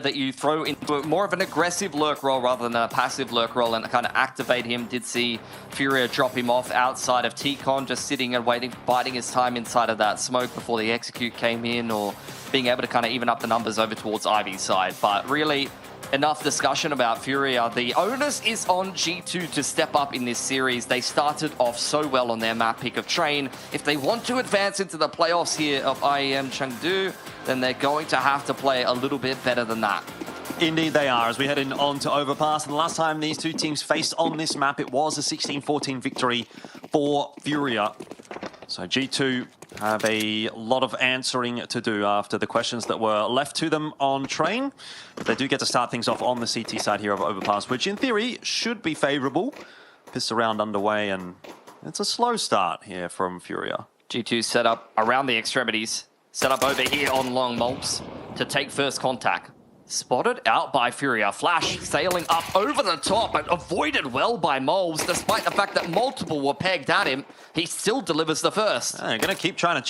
that you throw into more of an aggressive lurk roll rather than a passive lurk roll and kind of activate him. Did see FURIA drop him off outside of T-Con, just sitting and waiting, biding his time inside of that smoke before the execute came in, or being able to kind of even up the numbers over towards Ivy's side. But really, enough discussion about FURIA. The onus is on G2 to step up in this series. They started off so well on their map pick of Train. If they want to advance into the playoffs here of IEM Chengdu, then they're going to have to play a little bit better than that. Indeed they are, as we head on to Overpass. And the last time these two teams faced on this map, it was a 16-14 victory for FURIA. So G2 have a lot of answering to do after the questions that were left to them on Train. But they do get to start things off on the CT side here of Overpass, which in theory should be favourable. Pistol round underway, and it's a slow start here from FURIA. G2 set up around the extremities, set up over here on long Molps to take first contact. Spotted out by FURIA. Flash sailing up over the top and avoided well by Molbs. Despite the fact that multiple were pegged at him, he still delivers the first. They're going to keep trying to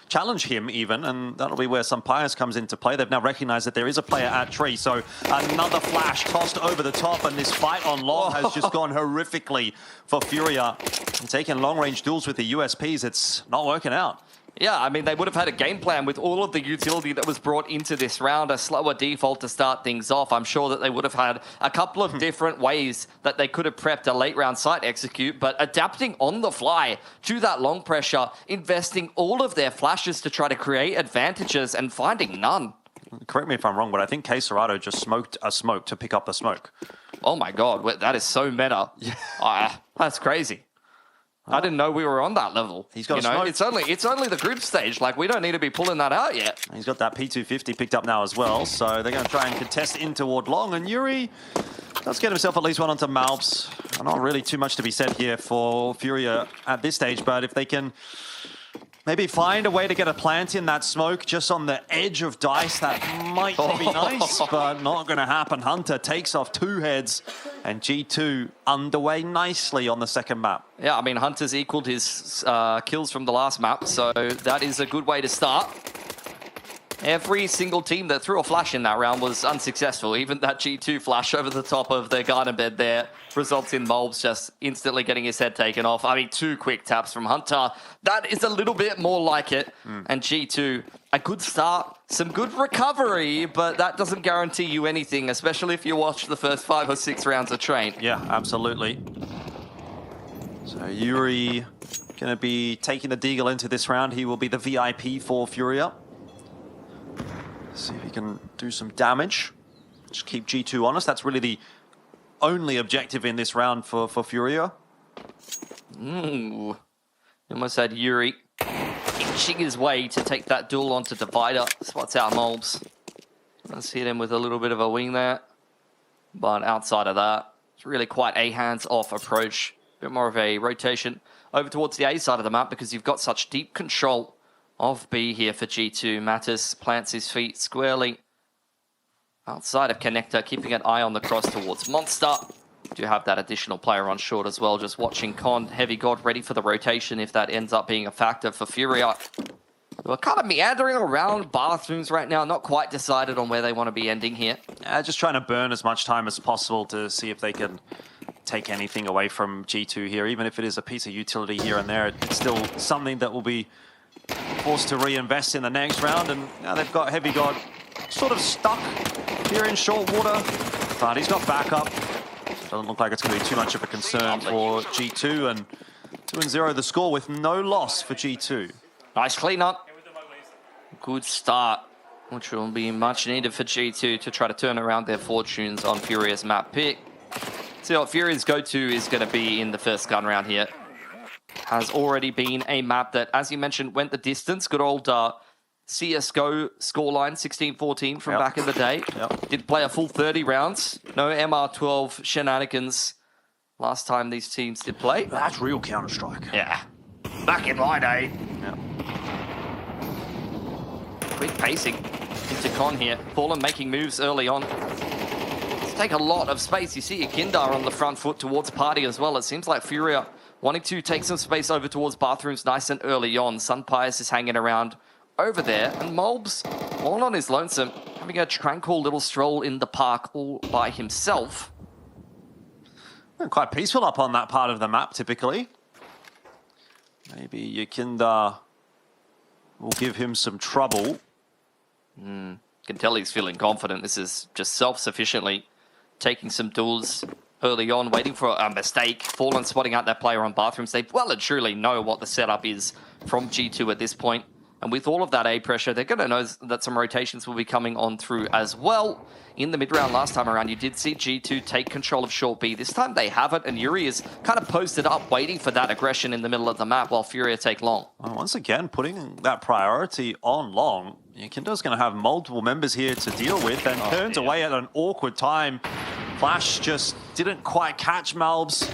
challenge him even, and that'll be where some Pius comes into play. They've now recognized that there is a player at tree, so another flash tossed over the top, and this fight on long has just gone horrifically for FURIA. And taking long-range duels with the USPs, it's not working out. Yeah, I mean, they would have had a game plan with all of the utility that was brought into this round, a slower default to start things off. I'm sure that they would have had a couple of different ways that they could have prepped a late round site execute, but adapting on the fly to that long pressure, investing all of their flashes to try to create advantages and finding none. Correct me if I'm wrong, but I think K Serato just smoked a smoke to pick up the smoke. Oh my God, that is so meta. That's crazy. I didn't know we were on that level. He's got a smoke. It's only the group stage. Like, we don't need to be pulling that out yet. He's got that P250 picked up now as well, so they're going to try and contest in toward long. And Yuri does get himself at least one onto Malps. Not really too much to be said here for FURIA at this stage, but if they can maybe find a way to get a plant in that smoke just on the edge of Dice, that might be nice, but not going to happen. Hunter takes off two heads, and G2 underway nicely on the second map. Yeah, I mean, Hunter's equaled his kills from the last map, so that is a good way to start. Every single team that threw a flash in that round was unsuccessful. Even that G2 flash over the top of the garden bed there results in Molbs just instantly getting his head taken off. I mean, two quick taps from Hunter. That is a little bit more like it. And G2, a good start, some good recovery, but that doesn't guarantee you anything, especially if you watch the first 5 or 6 rounds of Train. Yeah, absolutely. So Yuri going to be taking the Deagle into this round. He will be the VIP for FURIA. See if he can do some damage. Just keep G2 honest. That's really the only objective in this round for FURIA. You almost had Yuri inching his way to take that duel onto Divider. Spots out Molbs. Let's hit him with a little bit of a wing there. But outside of that, it's really quite a hands-off approach. A bit more of a rotation over towards the A side of the map because you've got such deep control of B here for G2. Mattis plants his feet squarely outside of Connector, keeping an eye on the cross towards Monster. Do have that additional player on short as well, just watching Con. Heavy God ready for the rotation if that ends up being a factor for FURIA. We're kind of meandering around bathrooms right now, not quite decided on where they want to be ending here. Just trying to burn as much time as possible to see if they can take anything away from G2 here. Even if it is a piece of utility here and there, it's still something that will be forced to reinvest in the next round. And now they've got Heavy God sort of stuck here in short water, but he's got backup. Doesn't look like it's going to be too much of a concern for G2, and 2-0 the score with no loss for G2. Nice cleanup. Good start, which will be much needed for G2 to try to turn around their fortunes on FURIA's map pick. So what FURIA's go-to is going to be in the first gun round here. Has already been a map that, as you mentioned, went the distance. Good old CSGO scoreline, 16-14 from back in the day. Did play a full 30 rounds. No MR12 shenanigans last time these teams did play. That's real Counter-Strike. Yeah. Back in my day. Quick pacing into Con here. Fallen making moves early on. Let's take a lot of space. You see Akindar on the front foot towards Party as well. It seems like FURIA wanting to take some space over towards bathrooms nice and early on. Sun Pius is hanging around over there, and Molbs, all on his lonesome, having a tranquil little stroll in the park all by himself. Quite peaceful up on that part of the map, typically. Maybe Yakinda will give him some trouble. Can tell he's feeling confident. This is just self-sufficiently taking some duels early on, waiting for a mistake. Fallen spotting out that player on bathrooms. They well and truly know what the setup is from G2 at this point. And with all of that A pressure, they're going to know that some rotations will be coming on through as well. In the mid-round last time around, you did see G2 take control of short B. This time they haven't, and Yuri is kind of posted up, waiting for that aggression in the middle of the map while FURIA take long. Well, once again, putting that priority on long. Yakinda's going to have multiple members here to deal with, and turns away at an awkward time. Flash just didn't quite catch Malbs.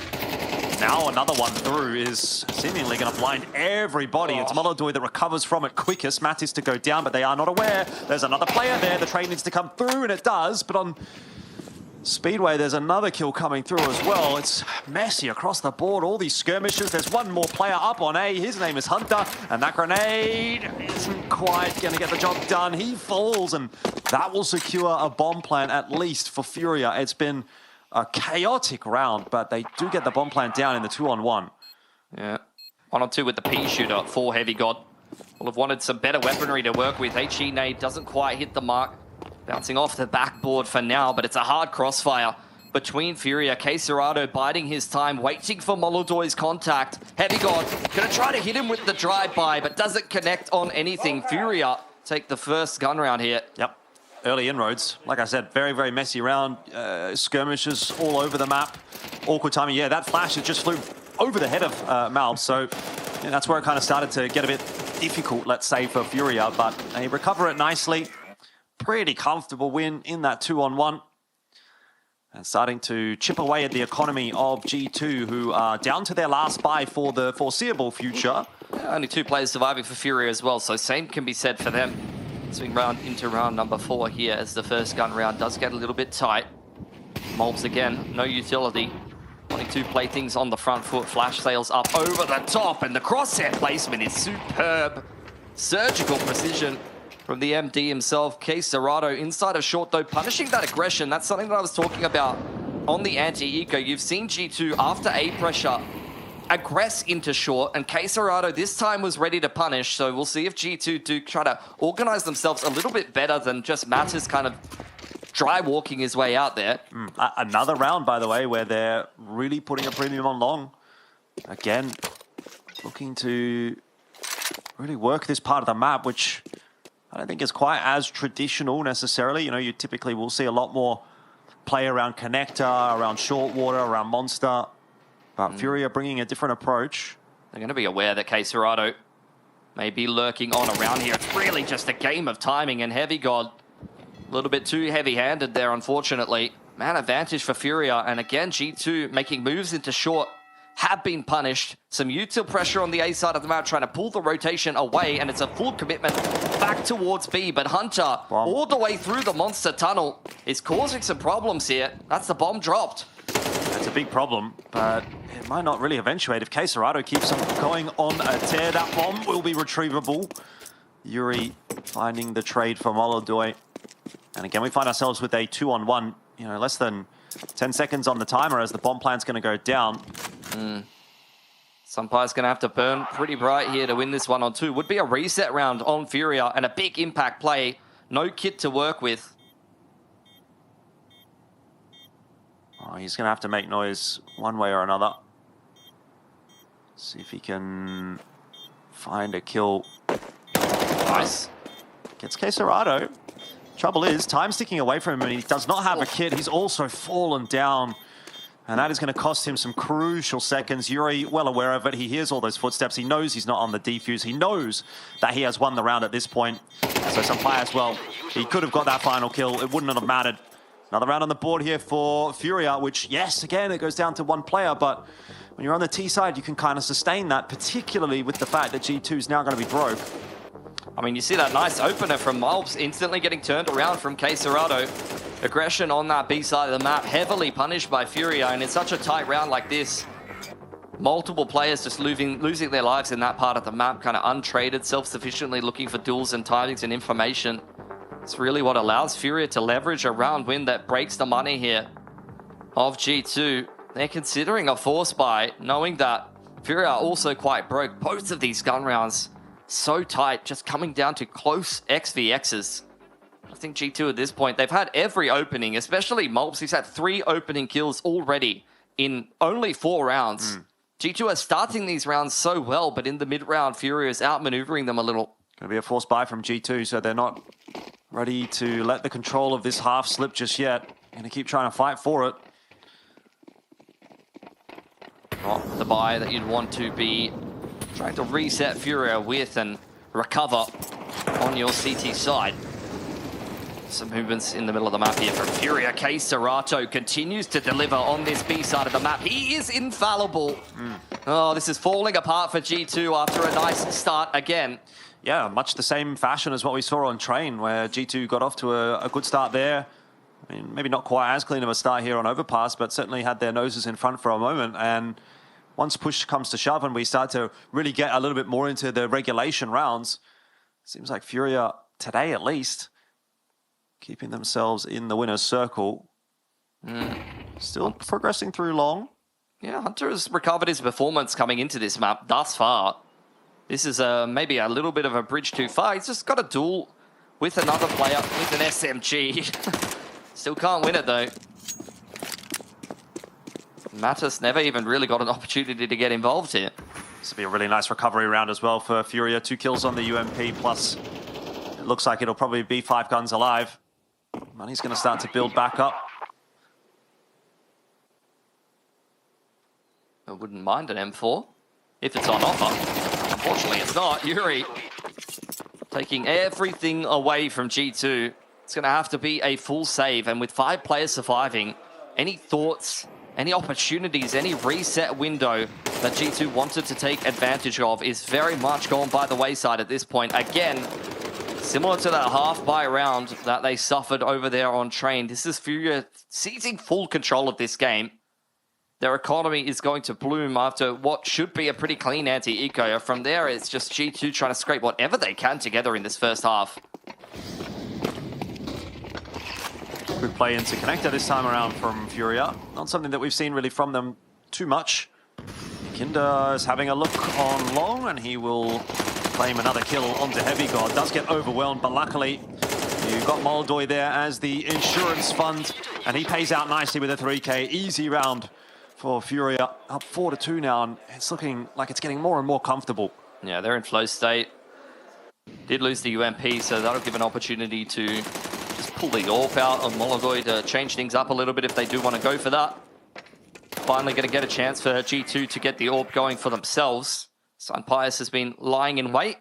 Now another one through is seemingly going to blind everybody. It's Molodoi that recovers from it quickest. Matt is to go down, but they are not aware. There's another player there. The trade needs to come through, and it does. But on Speedway, there's another kill coming through as well. It's messy across the board. All these skirmishes. There's one more player up on A. His name is Hunter, and that grenade isn't quite going to get the job done. He falls, and that will secure a bomb plant at least for FURIA. It's been a chaotic round, but they do get the bomb plant down in the 2-on-1. Yeah. 1-on-2 with the P shooter for Heavy God. Will have wanted some better weaponry to work with. HE nade doesn't quite hit the mark. Bouncing off the backboard for now, but it's a hard crossfire between FURIA. Queserado biding his time, waiting for Molodoi's contact. Heavy God gonna try to hit him with the drive-by, but doesn't connect on anything. FURIA take the first gun round here. Yep. Early inroads. Like I said, very, very messy round. Skirmishes all over the map. Awkward timing. Yeah, that flash, it just flew over the head of Malbs. So yeah, that's where it kind of started to get a bit difficult, let's say, for FURIA. But they recover it nicely. Pretty comfortable win in that 2-on-1. And starting to chip away at the economy of G2, who are down to their last buy for the foreseeable future. Only 2 players surviving for FURIA as well, so same can be said for them. Swing round into round number 4 here as the first gun round does get a little bit tight. Molbs again, no utility. Wanting to play things on the front foot. Flash sails up over the top, and the crosshair placement is superb. Surgical precision from the MD himself. Queserado inside of short though, punishing that aggression. That's something that I was talking about on the anti-eco. You've seen G2 after A pressure aggress into short, and Queserado this time was ready to punish, so we'll see if G2 do try to organize themselves a little bit better than just Matters kind of dry walking his way out there. Another round, by the way, where they're really putting a premium on long. Again, looking to really work this part of the map, which I don't think is quite as traditional necessarily. You know, you typically will see a lot more play around connector, around short water, around monster. But FURIA bringing a different approach. They're going to be aware that Queserado may be lurking on around here. It's really just a game of timing, and Heavy God a little bit too heavy-handed there, unfortunately. Man advantage for FURIA, and again, G2 making moves into short have been punished. Some util pressure on the A side of the map, trying to pull the rotation away, and it's a full commitment back towards B. But Hunter, all the way through the monster tunnel, is causing some problems here. That's the bomb dropped. That's a big problem, but it might not really eventuate. If Queserado keeps on going on a tear, that bomb will be retrievable. Yuri finding the trade for Molodoi. And again, we find ourselves with a 2-on-1, you know, less than 10 seconds on the timer as the bomb plant's going to go down. Sunpire's going to have to burn pretty bright here to win this 1-on-2. Would be a reset round on FURIA and a big impact play. No kit to work with. Oh, he's going to have to make noise one way or another. See if he can find a kill. Nice. Gets Queserado. Trouble is, time's ticking away from him, and he does not have a kit. He's also fallen down, and that is going to cost him some crucial seconds. Yuri, well aware of it. He hears all those footsteps. He knows he's not on the defuse. He knows that he has won the round at this point. So some players, well, he could have got that final kill. It wouldn't have mattered. Another round on the board here for FURIA, which, yes, again, it goes down to one player, but when you're on the T side, you can kind of sustain that, particularly with the fact that G2 is now going to be broke. I mean, you see that nice opener from Molbs instantly getting turned around from Queserado. Aggression on that B side of the map, heavily punished by FURIA, and in such a tight round like this, multiple players just losing their lives in that part of the map, kind of untraded, self-sufficiently looking for duels and timings and information. It's really what allows FURIA to leverage a round win that breaks the money here of G2. They're considering a force buy, knowing that FURIA are also quite broke. Both of these gun rounds so tight, just coming down to close XVXs. I think G2 at this point, they've had every opening, especially Mulps. He's had 3 opening kills already in only 4 rounds. G2 are starting these rounds so well, but in the mid-round, FURIA is outmaneuvering them a little. Going to be a forced buy from G2, so they're not ready to let the control of this half slip just yet. Going to keep trying to fight for it. Not the buy that you'd want to be trying to reset FURIA with and recover on your CT side. Some movements in the middle of the map here from FURIA. K Serato continues to deliver on this B side of the map. He is infallible. Oh, this is falling apart for G2 after a nice start again. Yeah, much the same fashion as what we saw on Train, where G2 got off to a good start there. I mean, maybe not quite as clean of a start here on Overpass, but certainly had their noses in front for a moment. And once push comes to shove and we start to really get a little bit more into the regulation rounds, seems like FURIA, today at least, keeping themselves in the winner's circle. Still progressing through long. Yeah, Hunter has recovered his performance coming into this map thus far. This is maybe a little bit of a bridge too far. He's just got a duel with another player with an SMG. Still can't win it though. Mattis never even really got an opportunity to get involved here. This will be a really nice recovery round as well for FURIA. 2 kills on the UMP, plus it looks like it'll probably be 5 guns alive. Money's going to start to build back up. I wouldn't mind an M4 if it's on offer. Unfortunately, it's not. Yuri taking everything away from G2. It's going to have to be a full save. And with 5 players surviving, any thoughts, any opportunities, any reset window that G2 wanted to take advantage of is very much gone by the wayside at this point. Again, similar to that half-buy round that they suffered over there on Train, this is FURIA seizing full control of this game. Their economy is going to bloom after what should be a pretty clean anti-eco. From there, it's just G2 trying to scrape whatever they can together in this first half. Good play into connector this time around from FURIA. Not something that we've seen really from them too much. Kinder is having a look on long, and he will claim another kill onto Heavy God. Does get overwhelmed, but luckily you've got Moldoy there as the insurance fund, and he pays out nicely with a 3K. Easy round for FURIA, up 4-2 now, and it's looking like it's getting more and more comfortable. Yeah, they're in flow state. Did lose the UMP, so that'll give an opportunity to just pull the AWP out on Moldoy to change things up a little bit if they do want to go for that. Finally going to get a chance for G2 to get the AWP going for themselves. Sun Pius has been lying in wait.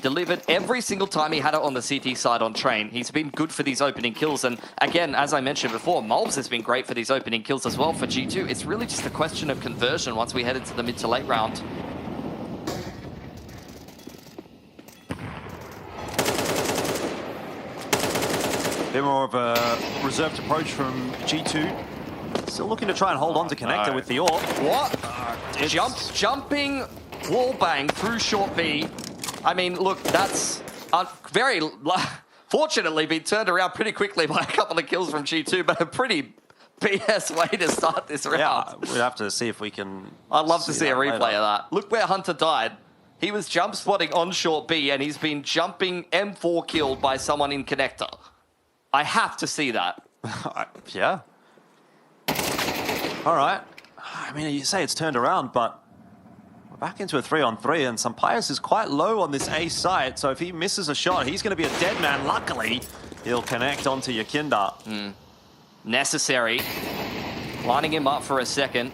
Delivered every single time he had it on the CT side on Train. He's been good for these opening kills. And again, as I mentioned before, Mulbs has been great for these opening kills as well for G2. It's really just a question of conversion once we head into the mid to late round. Bit more of a reserved approach from G2. Still looking to try and hold on to connector with the AWP. What? Jumping wallbang through short B. I mean, look, that's very fortunately been turned around pretty quickly by a couple of kills from G2, but a pretty BS way to start this round. Yeah, we'd have to see if we can. I'd love to see a replay later of that. Look where Hunter died. He was jump spotting on short B, and he's been jumping M4 killed by someone in connector. I have to see that. Yeah. All right. I mean, you say it's turned around, but we're back into a 3-on-3, and Sampaius is quite low on this A site, so if he misses a shot, he's going to be a dead man. Luckily, he'll connect onto Yakinda. Necessary. Lining him up for a second.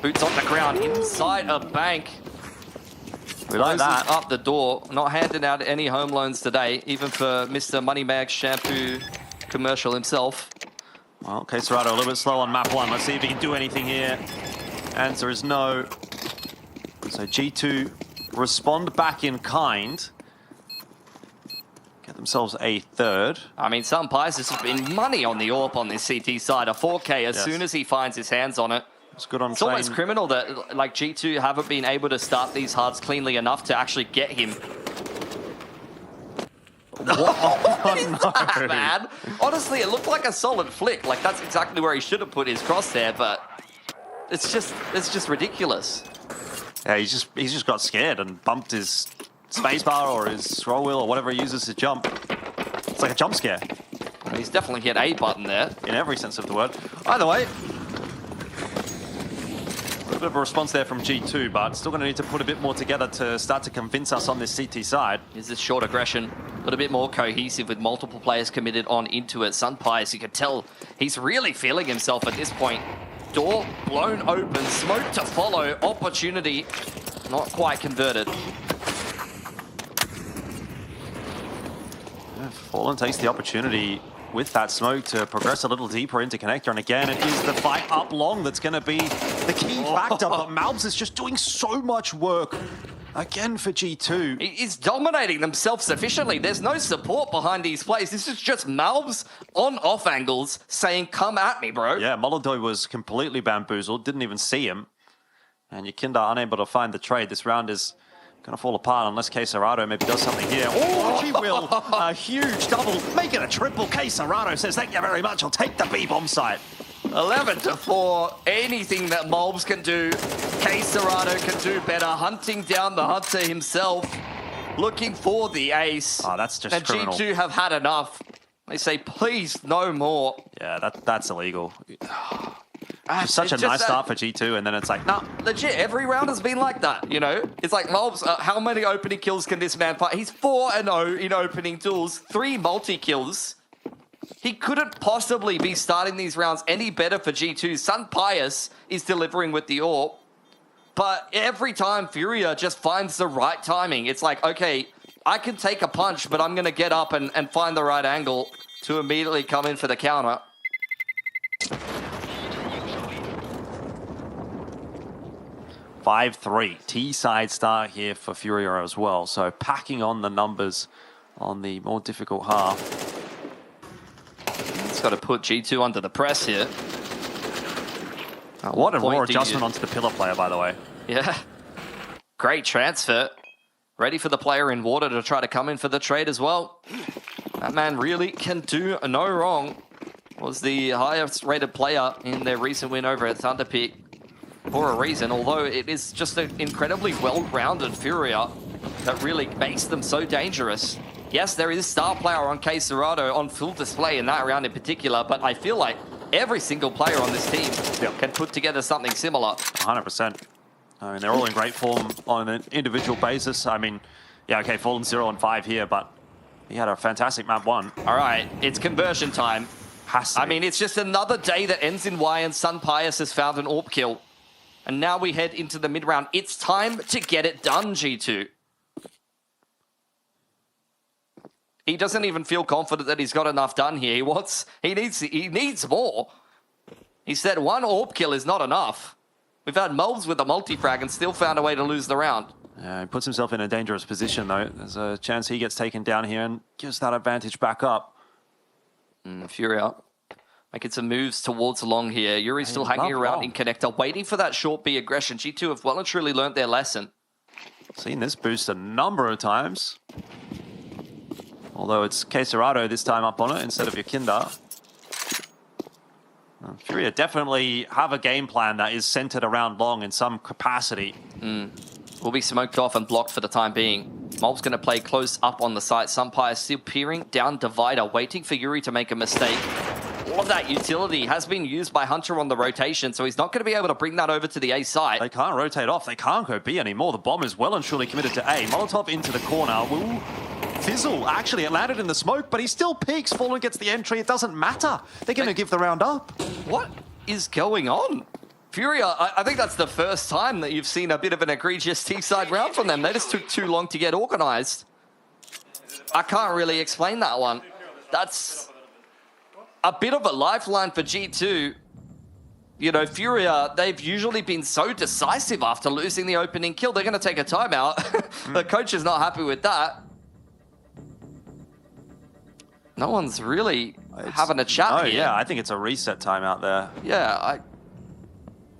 Boots on the ground inside a bank. We like that. Closes up the door. Not handing out any home loans today, even for Mr. Moneybag Shampoo commercial himself. Well, okay, Serato a little bit slow on map 1. Let's see if he can do anything here. Answer is no. So G2 respond back in kind. Get themselves a third. I mean, Sun Pius has been money on the AWP on this CT side. A 4K as soon as he finds his hands on it. It's good on It's almost criminal that like G2 haven't been able to start these halves cleanly enough to actually get him. What is that, man? Honestly, it looked like a solid flick. Like, that's exactly where he should have put his crosshair, but it's just ridiculous. Yeah, he's just got scared and bumped his spacebar or his scroll wheel or whatever he uses to jump. It's like a jump scare. He's definitely hit A button there. In every sense of the word. Either way, a little bit of a response there from G2, but still going to need to put a bit more together to start to convince us on this CT side. Is this short aggression a little bit more cohesive with multiple players committed on into it? Sunpai, as you can tell, he's really feeling himself at this point. Door blown open, smoke to follow, opportunity not quite converted. Yeah, Fallen takes the opportunity with that smoke to progress a little deeper into connector, and again it is the fight up long that's going to be the key factor, but Malbs is just doing so much work again for G2. He's dominating them self-sufficiently. There's no support behind these plays. This is just Malbs on off angles saying, come at me, bro. Yeah, Molodoi was completely bamboozled, didn't even see him, and Yakinda unable to find the trade. This round is going to fall apart unless Quesarado maybe does something here. Oh, he will. A huge double. Make it a triple. Quesarado says, thank you very much. I'll take the B-bomb site. 11-4. Anything that Molbs can do, Quesarado can do better. Hunting down the hunter himself. Looking for the ace. Oh, that's just and criminal. G2 have had enough. They say, please, no more. Yeah, that's illegal. It's such a nice start for G2, and then it's like, nah. Legit, every round has been like that, you know? It's like, Molbs, how many opening kills can this man find? He's 4-0 in opening duels, 3 multi-kills. He couldn't possibly be starting these rounds any better for G2. Sun Pius is delivering with the AWP. But every time Furia just finds the right timing, it's like, okay, I can take a punch, but I'm going to get up and find the right angle to immediately come in for the counter. 5-3. T-side start here for Furia as well. So packing on the numbers on the more difficult half. It's got to put G2 under the press here. What a raw adjustment onto the pillar player, by the way. Yeah. Great transfer. Ready for the player in water to try to come in for the trade as well. That man really can do no wrong. Was the highest rated player in their recent win over at Thunderpeak for a reason, although it is just an incredibly well-rounded Furia that really makes them so dangerous. Yes, there is star player on Quesarado on full display in that round in particular, but I feel like every single player on this team can put together something similar. 100%. I mean, they're all in great form on an individual basis. I mean, yeah, okay, Fallen 0-5 here, but he had a fantastic map 1. All right, it's conversion time. Has to be. I mean, it's just another day that ends in Y, and Sun Pius has found an AWP kill. And now we head into the mid-round. It's time to get it done, G2. He doesn't even feel confident that he's got enough done here. He needs more. He said one AWP kill is not enough. We've had Molbs with a multi-frag and still found a way to lose the round. Yeah, he puts himself in a dangerous position, though. There's a chance he gets taken down here and gives that advantage back up. Furia making some moves towards long here. Yuri's still hanging around in connector, waiting for that short B aggression. G2 have well and truly learnt their lesson. Seen this boost a number of times. Although it's Quesarado this time up on it instead of Yakinda. Furia definitely have a game plan that is centered around long in some capacity. Will be smoked off and blocked for the time being. Molb's going to play close up on the site. Sunpire still peering down Divider, waiting for Yuri to make a mistake. All of that utility has been used by Hunter on the rotation, so he's not going to be able to bring that over to the A site. They can't rotate off. They can't go B anymore. The bomb is well and truly committed to A. Molotov into the corner. Will fizzle. Actually, it landed in the smoke, but he still peeks. Fallen gets the entry. It doesn't matter. They're going to give the round up. What is going on? Furia, I think that's the first time that you've seen a bit of an egregious T-side round from them. They just took too long to get organized. I can't really explain that one. That's a bit of a lifeline for G2. You know, Furia, they've usually been so decisive after losing the opening kill. They're going to take a timeout. The coach is not happy with that. No one's really having a chat here. Yeah, I think it's a reset timeout there. Yeah,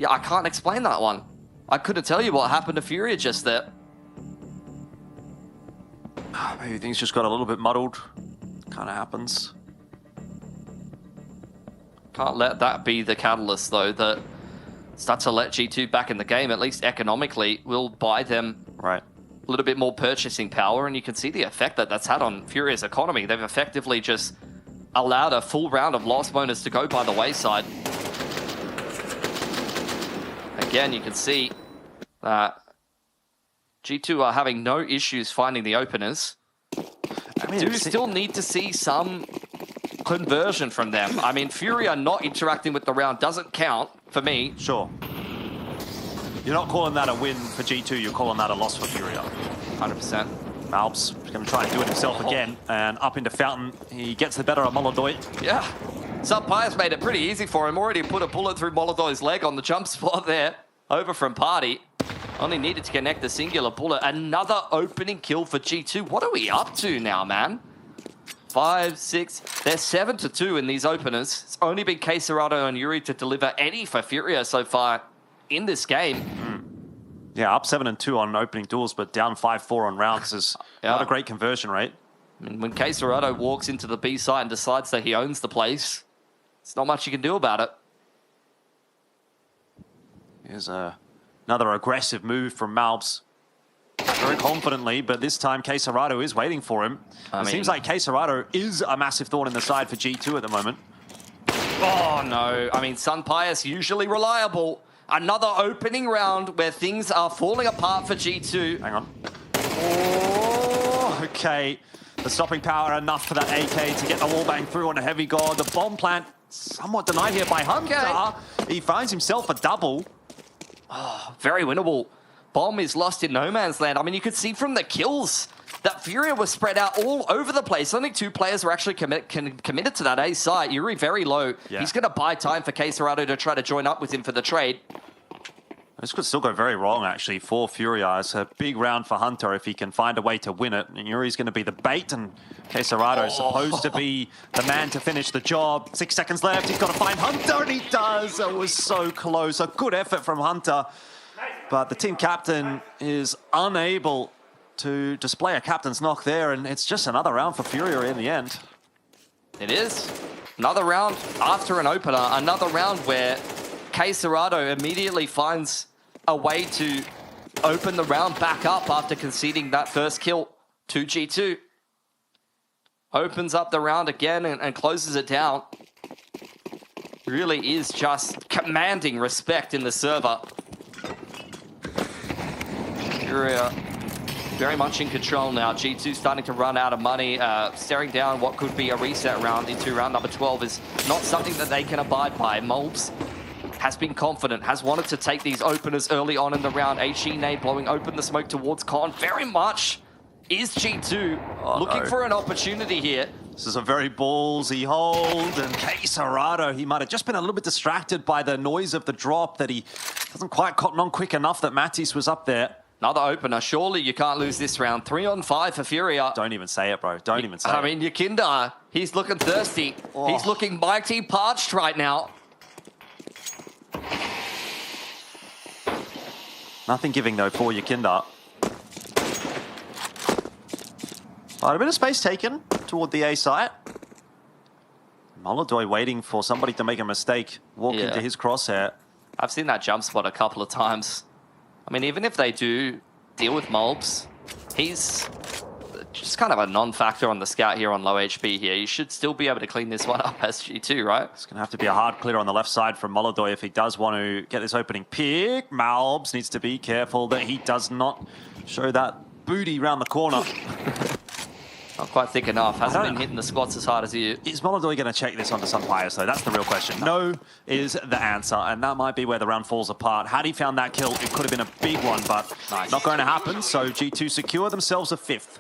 I can't explain that one. I couldn't tell you what happened to Furia just there. Maybe things just got a little bit muddled. Kind of happens. Can't let that be the catalyst, though, that starts to let G2 back in the game, at least economically, will buy them Right. a little bit more purchasing power, and you can see the effect that that's had on Furia's economy. They've effectively just allowed a full round of loss bonus to go by the wayside. Again, you can see that G2 are having no issues finding the openers. I mean, Do still need to see some conversion from them. I mean, Furia not interacting with the round doesn't count for me. Sure. You're not calling that a win for G2, you're calling that a loss for Furia. 100%. Malbs going to try and do it himself again, and up into Fountain. He gets the better of Molodoi. Yeah. Pius made it pretty easy for him. Already put a bullet through Molodoi's leg on the jump spot there. Over from Party. Only needed to connect the singular bullet. Another opening kill for G2. What are we up to now, man? 5, 6. They're 7-2 in these openers. It's only been Quesarado and Yuri to deliver any for Furia so far in this game. Yeah, up 7-2 on opening duels, but down 5-4 on rounds is not a great conversion rate. I mean, when Quesarado walks into the B site and decides that he owns the place, there's not much you can do about it. Here's another aggressive move from Malbs. Very confidently, but this time Quesarado is waiting for him. It seems like Quesarado is a massive thorn in the side for G2 at the moment. Oh, no. I mean, Pius usually reliable. Another opening round where things are falling apart for G2. Hang on. Oh, okay. The stopping power enough for that AK to get the wallbang through on a heavy guard. The bomb plant somewhat denied here by Hunter. Okay. He finds himself a double. Oh, very winnable. Bomb is lost in no man's land. I mean, you could see from the kills that Furia was spread out all over the place. Only 2 players were actually committed to that A site. Yuri very low. Yeah. He's going to buy time for Quesarado to try to join up with him for the trade. This could still go very wrong, actually, for Furia. It's a big round for Hunter if he can find a way to win it. And Yuri's going to be the bait, and Quesarado is supposed to be the man to finish the job. 6 seconds left. He's got to find Hunter, and he does. It was so close. A good effort from Hunter. But the team captain is unable to display a captain's knock there, and it's just another round for Furia in the end. It is. Another round after an opener. Another round where Quesarado immediately finds a way to open the round back up after conceding that first kill to G2. Opens up the round again and closes it down. Really is just commanding respect in the server. Furia very much in control now. G2 starting to run out of money. Staring down what could be a reset round into round number 12 is not something that they can abide by. Molbs has been confident, has wanted to take these openers early on in the round. HE nade blowing open the smoke towards Con. Very much is G2 looking for an opportunity here. This is a very ballsy hold, and Quesarado, he might have just been a little bit distracted by the noise of the drop, that he hasn't quite cotton on quick enough that Matisse was up there. Another opener. Surely you can't lose this round. 3-on-5 for Furia. Don't even say it, bro. Don't even say it. I mean, Yakinda, he's looking thirsty. Oh. He's looking mighty parched right now. Nothing giving, though, for Yakinda. A bit of space taken toward the A site. Molodoi waiting for somebody to make a mistake, walk into his crosshair. I've seen that jump spot a couple of times. I mean, even if they do deal with Molbs, he's just kind of a non-factor on the scout here on low HP here. You should still be able to clean this one up as G2, right? It's going to have to be a hard clear on the left side from Molodoi if he does want to get this opening pick. Malbs needs to be careful that he does not show that booty around the corner. Not quite thick enough. Hasn't been hitting the squats as hard as you. Is Molodoi going to check this onto Sunpius, though? That's the real question. No is the answer, and that might be where the round falls apart. Had he found that kill, it could have been a big one, but not going to happen. So G2 secure themselves a 5th.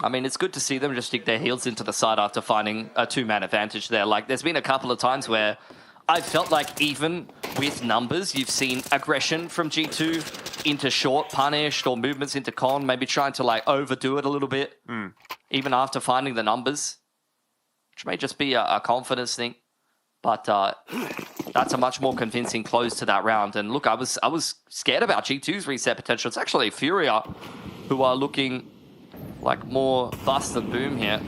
I mean, it's good to see them just stick their heels into the side after finding a 2-man advantage there. Like, there's been a couple of times where I felt like even with numbers, you've seen aggression from G2 into short punished or movements into con, maybe trying to like overdo it a little bit, even after finding the numbers, which may just be a confidence thing. But that's a much more convincing close to that round. And look, I was scared about G2's reset potential. It's actually Furia who are looking like more bust than boom here.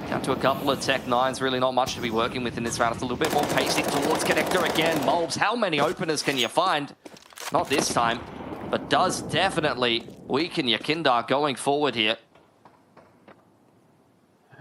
Down to a couple of Tech 9s, really not much to be working with in this round. It's a little bit more pacey towards Connector again. Mulbs, how many openers can you find? Not this time, but does definitely weaken your Kindar going forward here.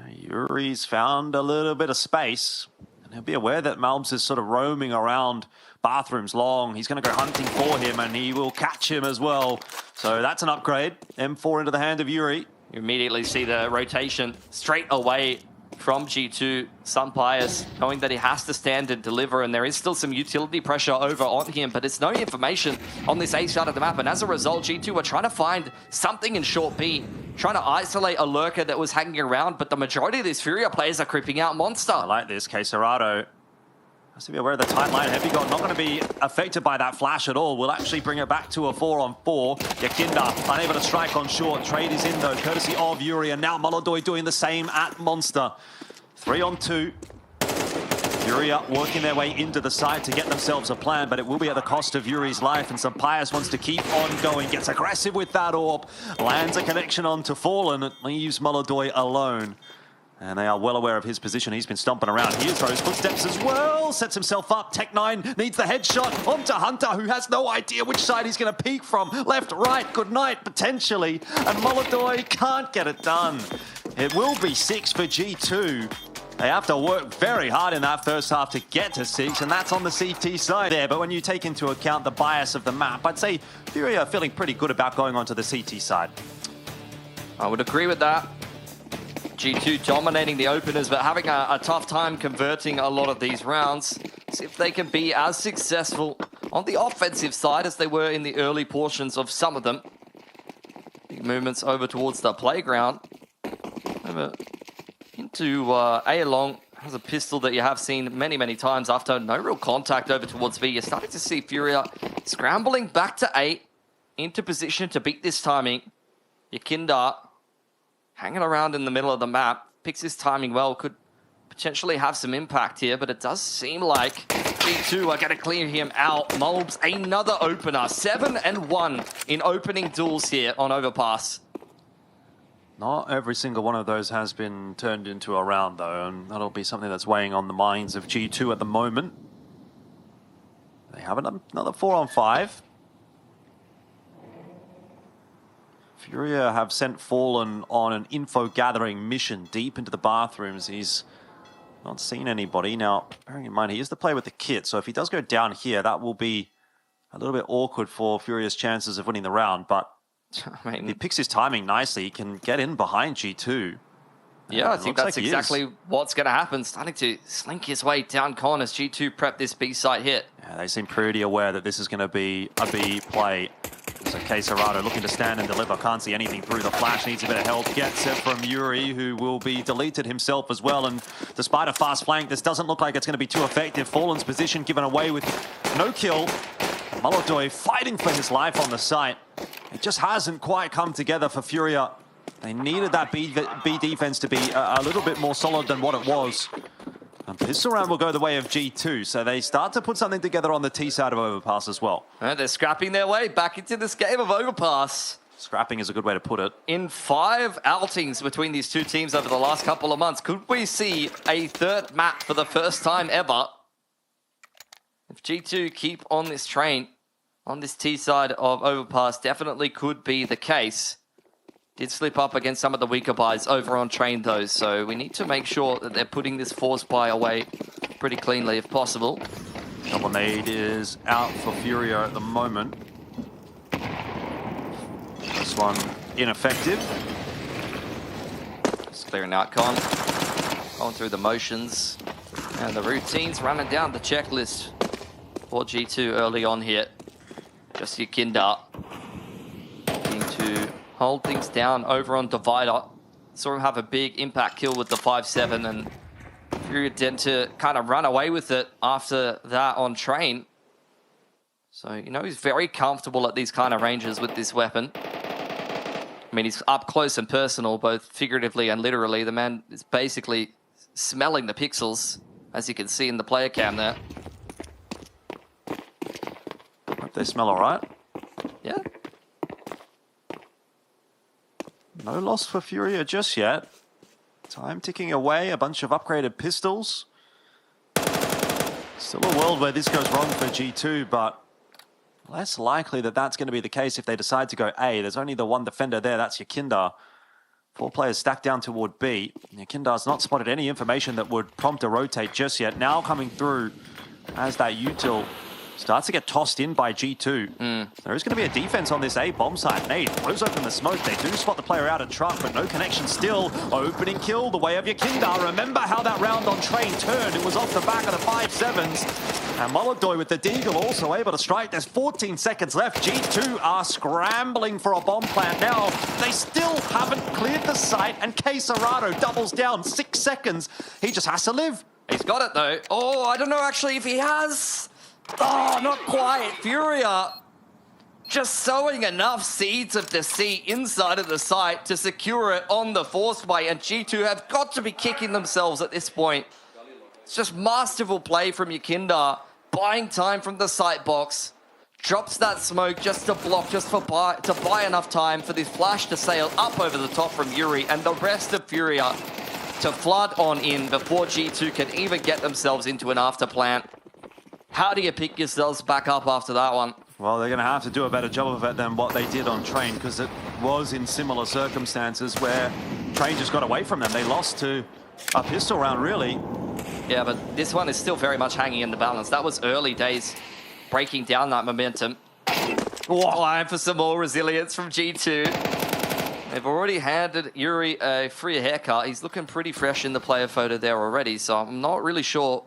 Yuri's found a little bit of space. And he'll be aware that Mulbs is sort of roaming around bathrooms long. He's going to go hunting for him, and he will catch him as well. So that's an upgrade. M4 into the hand of Yuri. You immediately see the rotation straight away from G2. Sunpius knowing that he has to stand and deliver, and there is still some utility pressure over on him, but it's no information on this A side of the map, and as a result, G2 are trying to find something in short B, trying to isolate a lurker that was hanging around, but the majority of these FURIA players are creeping out Monster. I like this. Queserado has to be aware of the tight line. Heavy God not going to be affected by that flash at all. We'll actually bring it back to a 4-on-4. Yakinda unable to strike on short. Trade is in though, courtesy of Yuri, and now Molodoi doing the same at Monster. 3-on-2. Yuri working their way into the side to get themselves a plan, but it will be at the cost of Yuri's life, and Sunpius wants to keep on going. Gets aggressive with that AWP. Lands a connection onto Fallen. It leaves Molodoi alone. And they are well aware of his position. He's been stomping around. Here's those footsteps as well. Sets himself up. Tech 9 needs the headshot onto Hunter, who has no idea which side he's going to peek from. Left, right, good night, potentially. And Molodoi can't get it done. It will be 6 for G2. They have to work very hard in that first half to get to 6, and that's on the CT side there. But when you take into account the bias of the map, I'd say FURIA are feeling pretty good about going onto the CT side. I would agree with that. G2 dominating the openers, but having a tough time converting a lot of these rounds. See if they can be as successful on the offensive side as they were in the early portions of some of them. Big movements over towards the playground. Over into A long. Has a pistol that you have seen many, many times after no real contact over towards B. You're starting to see FURIA scrambling back to 8 into position to beat this timing. Yakinda hanging around in the middle of the map, picks his timing well, could potentially have some impact here, but it does seem like G2 are going to clear him out. Mulbs, another opener, 7-1 in opening duels here on Overpass. Not every single one of those has been turned into a round, though, and that'll be something that's weighing on the minds of G2 at the moment. They have another 4-on-5. FURIA have sent Fallen on an info-gathering mission deep into the bathrooms. He's not seen anybody. Now, bearing in mind, he is the player with the kit, so if he does go down here, that will be a little bit awkward for FURIA's chances of winning the round, but I mean, he picks his timing nicely. He can get in behind G2. Yeah, I think that's exactly what's going to happen. Starting to slink his way down corners. G2 prep this B site hit. Yeah, they seem pretty aware that this is going to be a B play. So Queserado looking to stand and deliver. Can't see anything through the flash. Needs a bit of help. Gets it from Yuri, who will be deleted himself as well. And despite a fast flank, this doesn't look like it's going to be too effective. Fallen's position given away with no kill. Molodoi fighting for his life on the site. It just hasn't quite come together for FURIA. They needed that B defense to be a little bit more solid than what it was. And this round will go the way of G2, so they start to put something together on the T side of Overpass as well. And they're scrapping their way back into this game of Overpass. Scrapping is a good way to put it. In 5 outings between these two teams over the last couple of months, could we see a third map for the first time ever? If G2 keep on this train, on this T side of Overpass, definitely could be the case. Did slip up against some of the weaker buys over on train though, so we need to make sure that they're putting this force buy away pretty cleanly if possible. Double nade is out for FURIA at the moment. This one ineffective. Just clearing out Con. Going through the motions and the routines, running down the checklist for G2 early on here. Just Yakinda looking to hold things down over on Divider. Saw him have a big impact kill with the 5-7, and FURIA tend to kind of run away with it after that on train. So, you know, he's very comfortable at these kind of ranges with this weapon. I mean, he's up close and personal, both figuratively and literally. The man is basically smelling the pixels, as you can see in the player cam there. Hope they smell all right. Yeah. No loss for FURIA just yet. Time ticking away, a bunch of upgraded pistols. Still a world where this goes wrong for G2, but less likely that that's going to be the case if they decide to go A. There's only the one defender there, that's Yakinda. 4 players stacked down toward B. Yakinda's not spotted any information that would prompt a rotate just yet. Now coming through as that util starts to get tossed in by G2. There is going to be a defense on this A bomb site. Nade blows open the smoke. They do spot the player out of truck, but no connection still. Opening kill the way of Yakinda. Remember how that round on Train turned. It was off the back of the 5-7s. And Molodoy with the Deagle also able to strike. There's 14 seconds left. G2 are scrambling for a bomb plant now. They still haven't cleared the site, and K Serrato doubles down 6 seconds. He just has to live. He's got it though. Oh, I don't know actually if he has. Oh, not quite. FURIA just sowing enough seeds of deceit inside of the site to secure it on the forced way, and G2 have got to be kicking themselves at this point. It's just masterful play from Yakinda, buying time from the site box, drops that smoke just to block, just to buy enough time for this flash to sail up over the top from Yuri, and the rest of FURIA to flood on in before G2 can even get themselves into an after plant. How do you pick yourselves back up after that one? Well, they're going to have to do a better job of it than what they did on Train, because it was in similar circumstances where Train just got away from them. They lost to a pistol round, really. Yeah, but this one is still very much hanging in the balance. That was early days, breaking down that momentum. Time for some more resilience from G2. They've already handed Yuri a free haircut. He's looking pretty fresh in the player photo there already, so I'm not really sure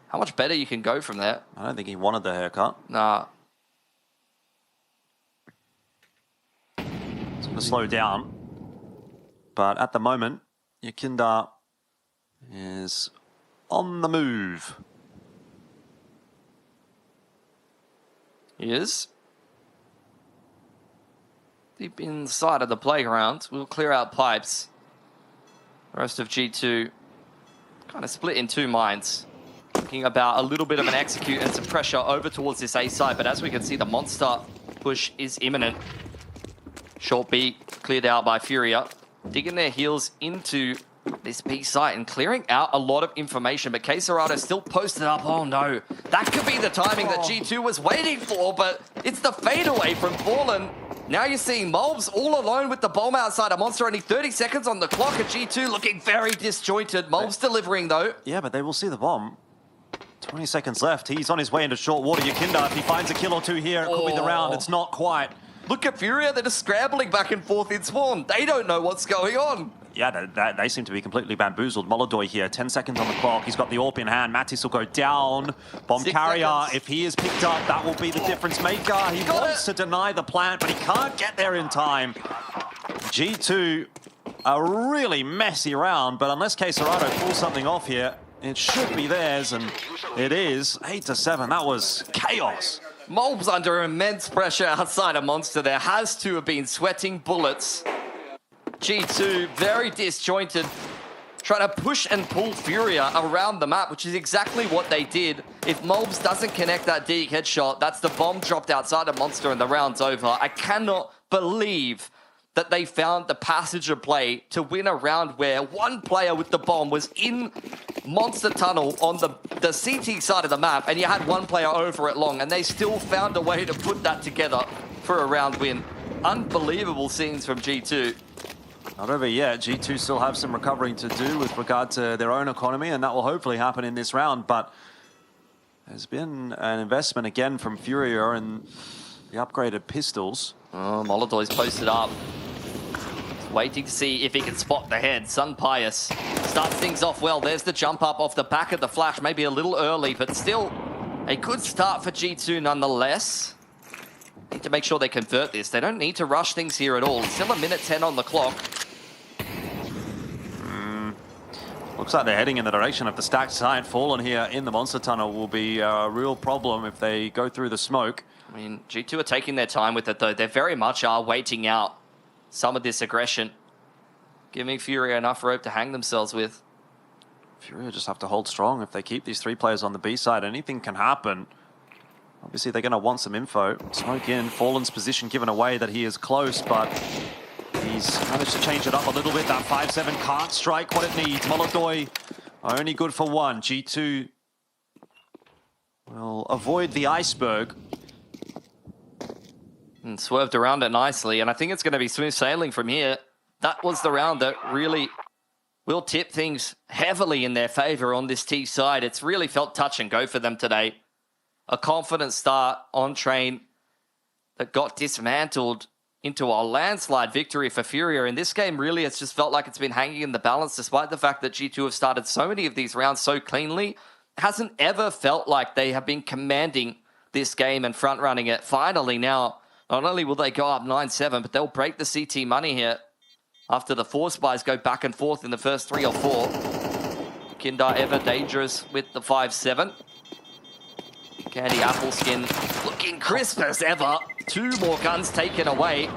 how much better you can go from there. I don't think he wanted the haircut. Nah. It's going to slow down. But at the moment, Yakinda is on the move. He is. Deep inside of the playground. We'll clear out pipes. The rest of G2 kind of split in 2 minds. Thinking about a little bit of an execute and some pressure over towards this A side, but as we can see, the monster push is imminent. Short B cleared out by FURIA. Digging their heels into this B site and clearing out a lot of information, but K Serrato still posted up. Oh no, that could be the timing that G2 was waiting for, but it's the fadeaway from Fallen. Now you're seeing Mobs all alone with the bomb outside a monster, only 30 seconds on the clock, and G2 looking very disjointed. Mobs delivering though. Yeah, but they will see the bomb. 20 seconds left. He's on his way into short water. Yakinda, if he finds a kill or 2 here, it could be the round. It's not quite. Look at FURIA, they're just scrambling back and forth in spawn. They don't know what's going on. Yeah, they seem to be completely bamboozled. Molodoy here, 10 seconds on the clock. He's got the AWP in hand. Mattis will go down. Bomb 6 carrier, seconds. if he is picked up, that will be the difference maker. He wants to deny the plant, but he can't get there in time. G2, a really messy round, but unless K Serrato pulls something off here, it should be theirs, and it is. 8-7, that was chaos. Mobs under immense pressure outside a monster. There has to have been sweating bullets. G2 very disjointed, trying to push and pull FURIA around the map, which is exactly what they did. If Mobs doesn't connect that Deke headshot, that's the bomb dropped outside a monster and the round's over. I cannot believe that they found the passage of play to win a round where one player with the bomb was in Monster Tunnel on the CT side of the map, and you had one player over it long, and they still found a way to put that together for a round win. Unbelievable scenes from G2. Not over yet. G2 still have some recovering to do with regard to their own economy, and that will hopefully happen in this round, but there's been an investment again from FURIA in the upgraded pistols. Oh, Molodoy's posted up. Waiting to see if he can spot the head. Sun Pius starts things off well. There's the jump up off the back of the flash. Maybe a little early, but still a good start for G2 nonetheless. Need to make sure they convert this. They don't need to rush things here at all. Still 1:10 on the clock. Looks like they're heading in the direction of the stacked side. Fallen here in the monster tunnel will be a real problem if they go through the smoke. I mean, G2 are taking their time with it, though. They very much are waiting out some of this aggression, giving FURIA enough rope to hang themselves with. FURIA just have to hold strong. If they keep these 3 players on the B side, anything can happen. Obviously, they're going to want some info. Smoke in. Fallen's position given away that he is close, but He's managed to change it up a little bit. That 5-7 can't strike what it needs. Molodoi only good for one. G2 will avoid the iceberg. And swerved around it nicely, and I think it's going to be smooth sailing from here. That was the round that really will tip things heavily in their favor on this T side. It's really felt touch and go for them today. A confident start on train that got dismantled into a landslide victory for FURIA. In this game, really, it's just felt like it's been hanging in the balance, despite the fact that G2 have started so many of these rounds so cleanly. It hasn't ever felt like they have been commanding this game and front-running it. Finally now, not only will they go up 9-7, but they'll break the CT money here after the four spies go back and forth in the first 3 or 4. Kindar ever dangerous with the 5-7. Candy Appleskin looking crisp as ever. 2 more guns taken away.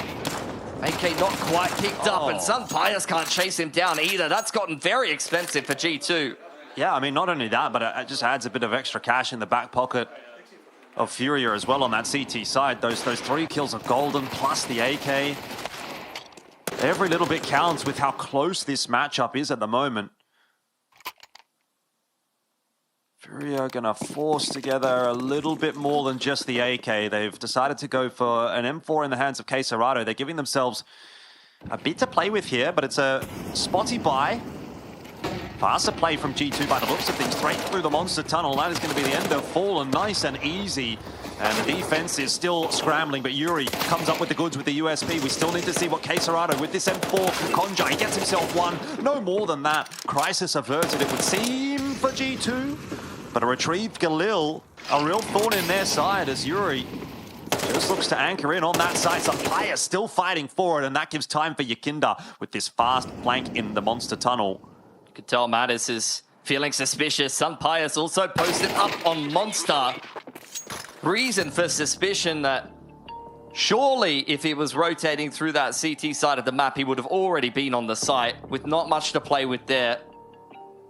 AK not quite picked up, and Sun Pius can't chase him down either. That's gotten very expensive for G2. Yeah, I mean, not only that, but it just adds a bit of extra cash in the back pocket of FURIA as well on that CT side. Those 3 kills of Golden plus the AK. Every little bit counts with how close this matchup is at the moment. FURIA are going to force together a little bit more than just the AK. They've decided to go for an M4 in the hands of Quesarado. They're giving themselves a bit to play with here, but it's a spotty buy. Faster play from G2 by the looks of things, straight through the monster tunnel. That is going to be the end of Fallen, nice and easy. And the defense is still scrambling, but Yuri comes up with the goods with the USP. We still need to see what Quesarado with this M4 can conjure. He gets himself one, no more than that. Crisis averted, it would seem, for G2. But a retrieved Galil, a real thorn in their side as Yuri just looks to anchor in on that side. Some players still fighting for it, and that gives time for Yakinda with this fast flank in the monster tunnel. You could tell Mattis is feeling suspicious. Sun Pius also posted up on Monster. Reason for suspicion that surely if he was rotating through that CT side of the map, he would have already been on the site with not much to play with there.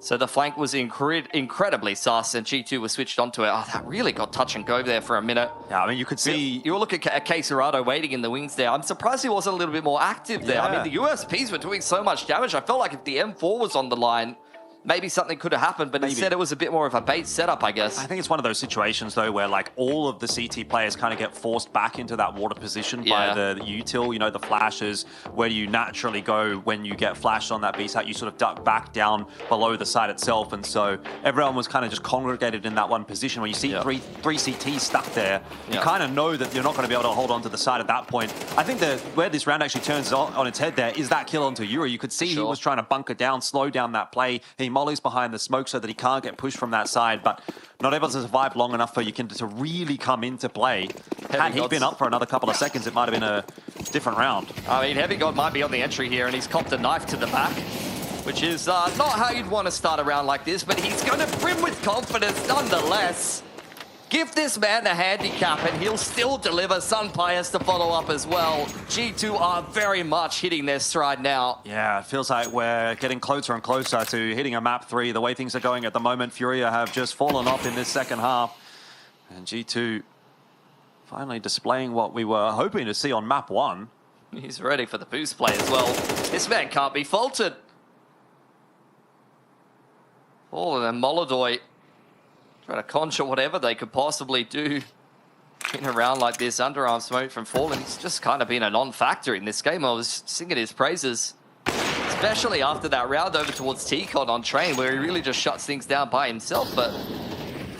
So the flank was incredibly sus, and G2 was switched onto it. Oh, that really got touch and go there for a minute. Yeah, I mean, you could see... You look at Quesarado waiting in the wings there. I'm surprised he wasn't a little bit more active there. Yeah. I mean, the USPs were doing so much damage. I felt like if the M4 was on the line, maybe something could have happened, but instead it was a bit more of a bait setup, I guess. I think it's one of those situations, though, where like all of the CT players kind of get forced back into that water position by the util, you know, the flashes. Where do you naturally go when you get flashed on that B site? You sort of duck back down below the site itself, and so everyone was kind of just congregated in that one position. When you see three CTs stuck there, you kind of know that you're not going to be able to hold on to the side at that point. I think that where this round actually turns on its head there is that kill onto Yuri. You could see he was trying to bunker down, slow down that play. He mollies behind the smoke so that he can't get pushed from that side, but not able to survive long enough for Yakinda to really come into play. Had he been up for another couple of seconds, it might have been a different round. I mean, Heavy God might be on the entry here, and he's copped a knife to the back, which is not how you'd want to start a round like this, but he's going to brim with confidence nonetheless. Give this man a handicap and he'll still deliver. Sun Pius to follow up as well. G2 are very much hitting their stride now. Yeah, it feels like we're getting closer and closer to hitting a map 3. The way things are going at the moment, FURIA have just fallen off in this second half. And G2 finally displaying what we were hoping to see on map 1. He's ready for the boost play as well. This man can't be faulted. Oh, and then Molodoi trying to conjure whatever they could possibly do in a round like this. Underarm smoke from Fallen. He's just kind of been a non-factor in this game. I was singing his praises, especially after that round over towards T-Con on train, where he really just shuts things down by himself. But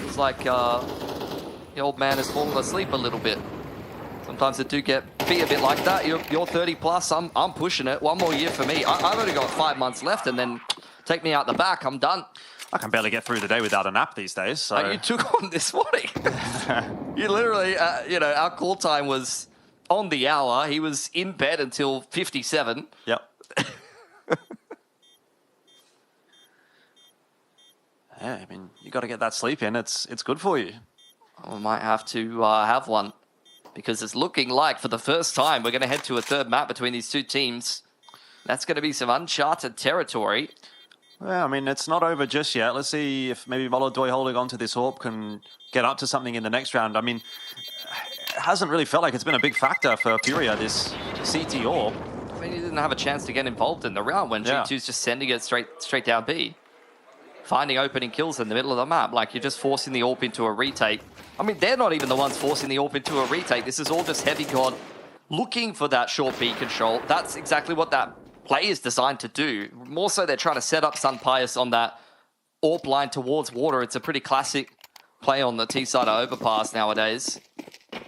it's like the old man has fallen asleep a little bit. Sometimes it do be a bit like that. You're 30 plus. I'm pushing it. One more year for me. I've only got 5 months left, and then take me out the back. I'm done. I can barely get through the day without a nap these days. So you took on this morning. You literally, our call time was on the hour. He was in bed until 57. Yep. Yeah, I mean, you got to get that sleep in. It's good for you. I might have to have one, because it's looking like for the first time we're going to head to a third map between these two teams. That's going to be some uncharted territory. Well, I mean, it's not over just yet. Let's see if maybe Molodoi holding on to this AWP can get up to something in the next round. I mean, it hasn't really felt like it's been a big factor for FURIA, this CT AWP. mean, he didn't have a chance to get involved in the round when G2's just sending it straight down B. Finding opening kills in the middle of the map. Like, you're just forcing the AWP into a retake. I mean, they're not even the ones forcing the AWP into a retake. This is all just Heavy God looking for that short B control. That's exactly what that play is designed to do. More so, they're trying to set up Sun Pius on that AWP line towards water. It's a pretty classic play on the T-side overpass nowadays.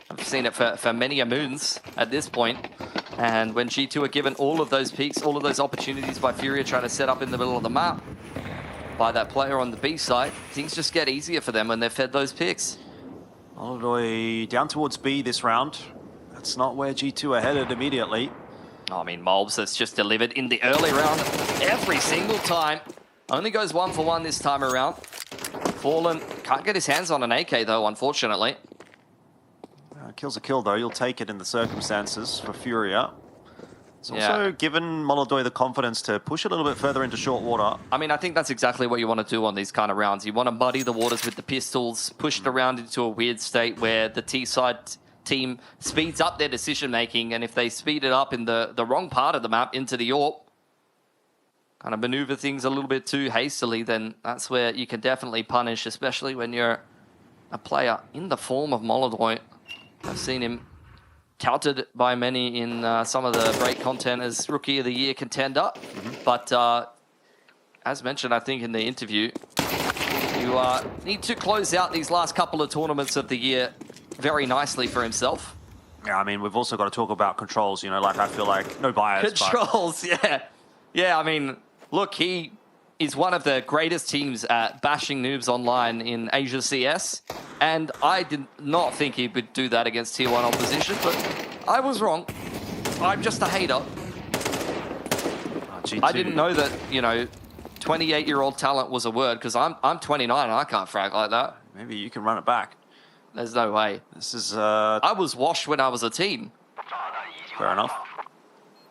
I've seen it for many a moons at this point. And when G2 are given all of those peaks, all of those opportunities by FURIA trying to set up in the middle of the map, by that player on the B side, things just get easier for them when they're fed those picks. Moldoy down towards B this round. That's not where G2 are headed immediately. I mean, Molbs has just delivered in the early round every single time. Only goes 1 for 1 this time around. Fallen can't get his hands on an AK though, unfortunately. Kill's a kill though, you'll take it in the circumstances for FURIA. It's also given Moldoy the confidence to push a little bit further into short water. I mean, I think that's exactly what you want to do on these kind of rounds. You want to muddy the waters with the pistols, push the round into a weird state where the T-side team speeds up their decision-making, and if they speed it up in the wrong part of the map into the AWP, kind of maneuver things a little bit too hastily, then that's where you can definitely punish, especially when you're a player in the form of Moldoy. I've seen him touted by many in some of the break content as Rookie of the Year contender. But as mentioned, I think in the interview, you need to close out these last couple of tournaments of the year very nicely for himself. Yeah, I mean, we've also got to talk about controls, you know, like I feel like no bias. Controls, yeah. Yeah, I mean, look, he is one of the greatest teams at bashing noobs online in Asia CS. And I did not think he would do that against Tier 1 opposition, but I was wrong. I'm just a hater. I didn't know that, you know, 28-year-old talent was a word, because I'm 29 and I can't frag like that. Maybe you can run it back. There's no way. This is... I was washed when I was a teen. Fair enough.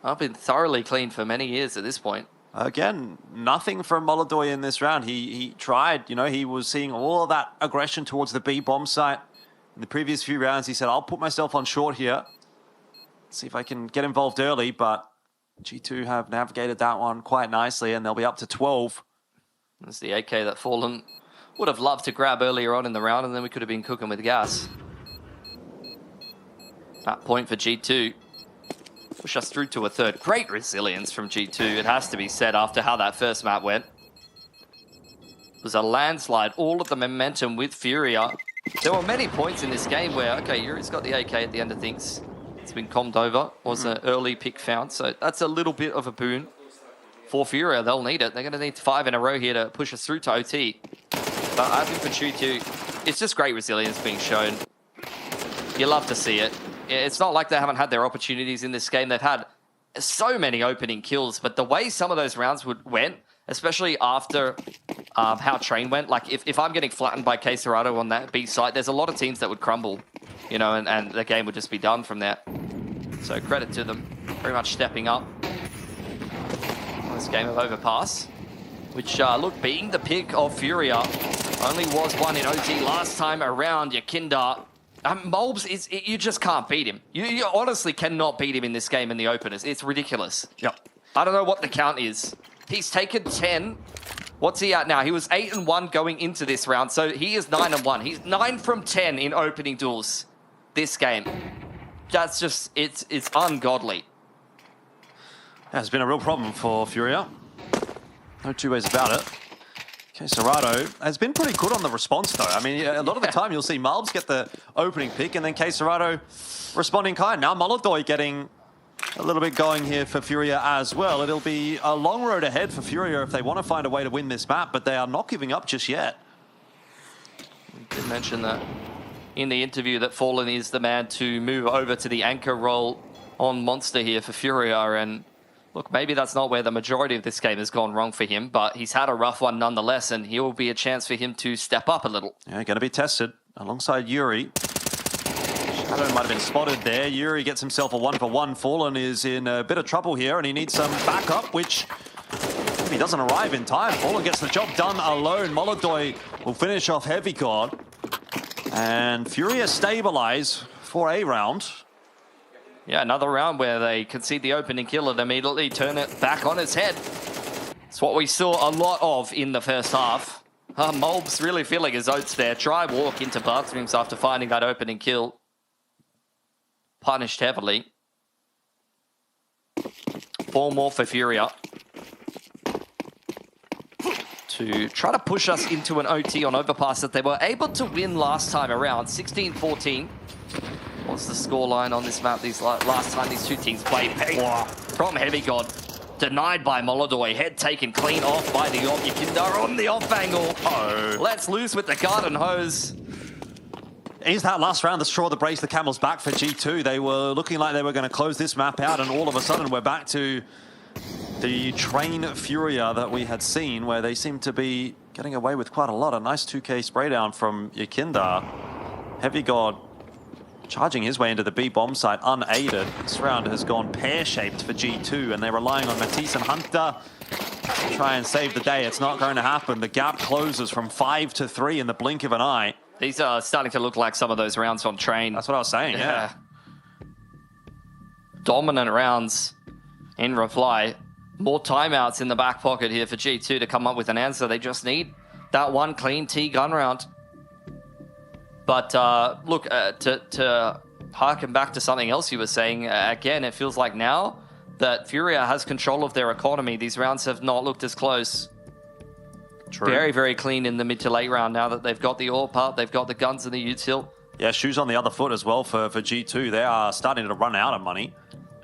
I've been thoroughly clean for many years at this point. Again, nothing from Moldoy in this round. He tried, you know, he was seeing all of that aggression towards the B bomb site. In the previous few rounds, he said, I'll put myself on short here. See if I can get involved early, but G2 have navigated that one quite nicely, and they'll be up to 12. That's the AK that Fallen would have loved to grab earlier on in the round, and then we could have been cooking with gas. That point for G2. Push us through to a third. Great resilience from G2, it has to be said, after how that first map went. It was a landslide, all of the momentum with FURIA. There were many points in this game where, okay, Yuri's got the AK at the end of things. It's been calmed over, was an early pick found, so that's a little bit of a boon for FURIA. They'll need it. They're going to need 5 in a row here to push us through to OT. But I think for G2, it's just great resilience being shown. You love to see it. It's not like they haven't had their opportunities in this game. They've had so many opening kills, but the way some of those rounds went, especially after how Train went, like if I'm getting flattened by Queserado on that B site, there's a lot of teams that would crumble, you know, and the game would just be done from there. So credit to them, very much stepping up on this game of Overpass, which, look, being the pick of FURIA, only was one in OT last time around. Yakinda. Molbs, you just can't beat him. You honestly cannot beat him in this game in the openers. It's ridiculous. Yep. I don't know what the count is. He's taken 10. What's he at now? He was 8-1 going into this round, so he is 9-1. He's 9 from 10 in opening duels this game. That's just, it's ungodly. That's been a real problem for FURIA. No two ways about it. Queserado has been pretty good on the response, though. I mean, a lot of the time you'll see Malbs get the opening pick and then Queserado responding kind. Now Moldoy getting a little bit going here for FURIA as well. It'll be a long road ahead for FURIA if they want to find a way to win this map, but they are not giving up just yet. We did mention that in the interview that Fallen is the man to move over to the anchor role on Monster here for FURIA, and look, maybe that's not where the majority of this game has gone wrong for him, but he's had a rough one nonetheless, and here will be a chance for him to step up a little. Yeah, going to be tested alongside Yuri. Shadow might have been spotted there. Yuri gets himself a 1-for-1. Fallen is in a bit of trouble here, and he needs some backup, which if he doesn't arrive in time, Fallen gets the job done alone. Moldoy will finish off Heavy God, and FURIA stabilize for a round. Yeah, another round where they concede the opening kill and immediately turn it back on its head. It's what we saw a lot of in the first half. Mulbs really feeling his oats there. Try walk into bathrooms after finding that opening kill. Punished heavily. 4 more for FURIA. To try to push us into an OT on overpass that they were able to win last time around. 16-14. What's the scoreline on this map? Last time these two teams played. From Heavy God. Denied by Molodoi. Head taken clean off by the Orb. Yukindar on the off angle. Oh. Let's loose with the garden hose. Is that last round the straw that breaks the camel's back for G2? They were looking like they were going to close this map out, and all of a sudden we're back to the train FURIA that we had seen, where they seem to be getting away with quite a lot. A nice 2K spray down from Yukindar. Heavy God charging his way into the B bomb site unaided. This round has gone pear-shaped for G2, and they're relying on Matisse and Hunter to try and save the day. It's not going to happen. The gap closes from 5 to 3 in the blink of an eye. These are starting to look like some of those rounds on train. That's what I was saying, yeah. Dominant rounds in reply. More timeouts in the back pocket here for G2 to come up with an answer. They just need that one clean T gun round. But look, to harken back to something else you were saying, again, it feels like now that FURIA has control of their economy. These rounds have not looked as close. True. Very, very clean in the mid to late round now that they've got the ore part, they've got the guns and the util. Yeah, shoes on the other foot as well for G2. They are starting to run out of money.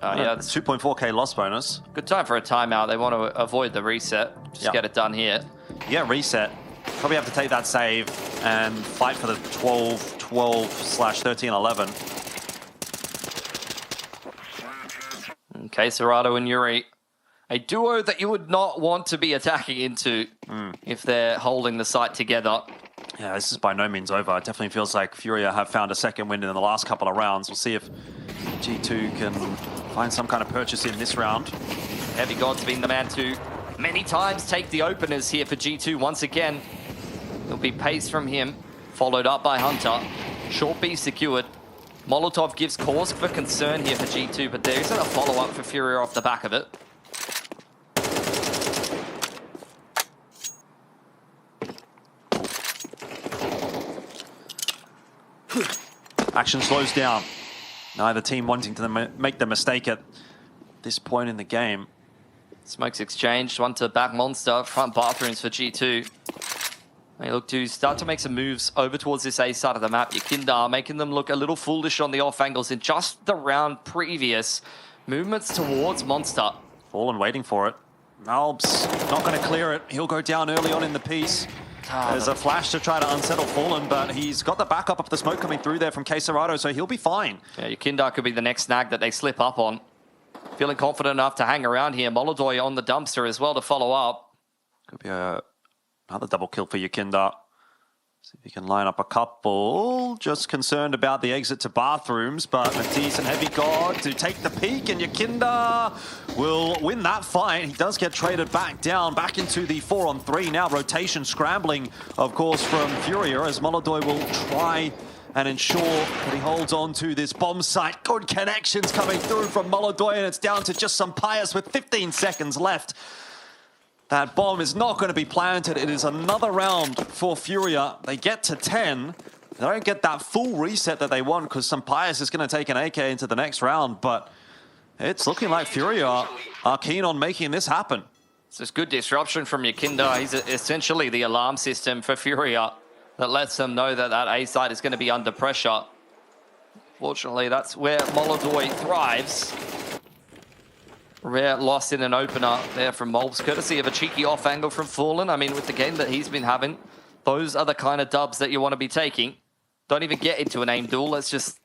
Yeah, 2.4k loss bonus. Good time for a timeout. They want to avoid the reset. Just get it done here. Yeah, reset. Probably have to take that save and fight for the 12/12/13/11. Okay, Serato and Yuri. A duo that you would not want to be attacking into if they're holding the site together. Yeah, this is by no means over. It definitely feels like FURIA have found a second win in the last couple of rounds. We'll see if G2 can find some kind of purchase in this round. Heavy God's been the man to many times take the openers here for G2 once again. It'll be pace from him, followed up by Hunter. Short B secured. Molotov gives cause for concern here for G2, but there isn't a follow-up for FURIA off the back of it. Action slows down. Neither team wanting to make the mistake at this point in the game. Smokes exchanged, one to back monster, front bathrooms for G2. They look to start to make some moves over towards this A side of the map. Yukindar making them look a little foolish on the off angles in just the round previous. Movements towards monster. Fallen waiting for it. Malbs not going to clear it. He'll go down early on in the piece. There's a flash to try to unsettle Fallen, but he's got the backup of the smoke coming through there from Serato, so he'll be fine. Yeah, Yukindar could be the next snag that they slip up on. Feeling confident enough to hang around here. Molodoi on the dumpster as well to follow up. Could be another double kill for Yukindar. See if he can line up a couple. Just concerned about the exit to bathrooms, but Matisse and Heavy God to take the peak, and Yukindar will win that fight. He does get traded back down, back into the 4-on-3. Now rotation scrambling, of course, from FURIA, as Molodoi will try and ensure that he holds on to this bomb site. Good connections coming through from Molodoi, and it's down to just some Pius with 15 seconds left. That bomb is not going to be planted. It is another round for FURIA. They get to 10. They don't get that full reset that they want because Sampaius is going to take an AK into the next round, but it's looking like FURIA are keen on making this happen. So it's good disruption from Yukindar. He's essentially the alarm system for FURIA that lets them know that that A side is going to be under pressure. Fortunately, that's where Molodoi thrives. Rare loss in an opener there from Molbs, courtesy of a cheeky off angle from Fallen. I mean, with the game that he's been having, those are the kind of dubs that you want to be taking. Don't even get into an aim duel. Let's just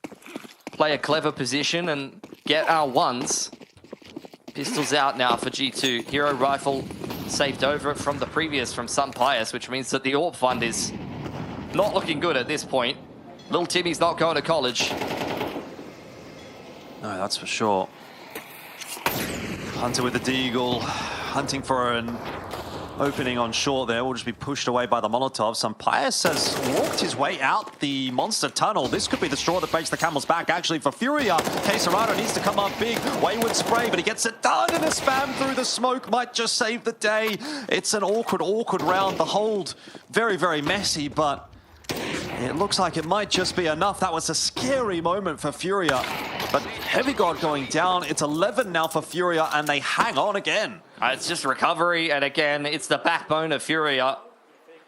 play a clever position and get our ones. Pistols out now for G2. Hero rifle saved over it from the previous from Sampaius, which means that the AWP fund is not looking good at this point. Little Timmy's not going to college. No, that's for sure. Hunter with the deagle, hunting for an opening on short there will just be pushed away by the Molotov. Sampayas has walked his way out the monster tunnel. This could be the straw that breaks the camel's back, actually, for FURIA. Quesarado needs to come up big. Wayward spray, but he gets it done, and a spam through the smoke might just save the day. It's an awkward round. The hold, very, very messy, but it looks like it might just be enough. That was a scary moment for FURIA. But Heavy God going down. It's 11 now for FURIA, and they hang on again. It's just recovery, and again, it's the backbone of FURIA.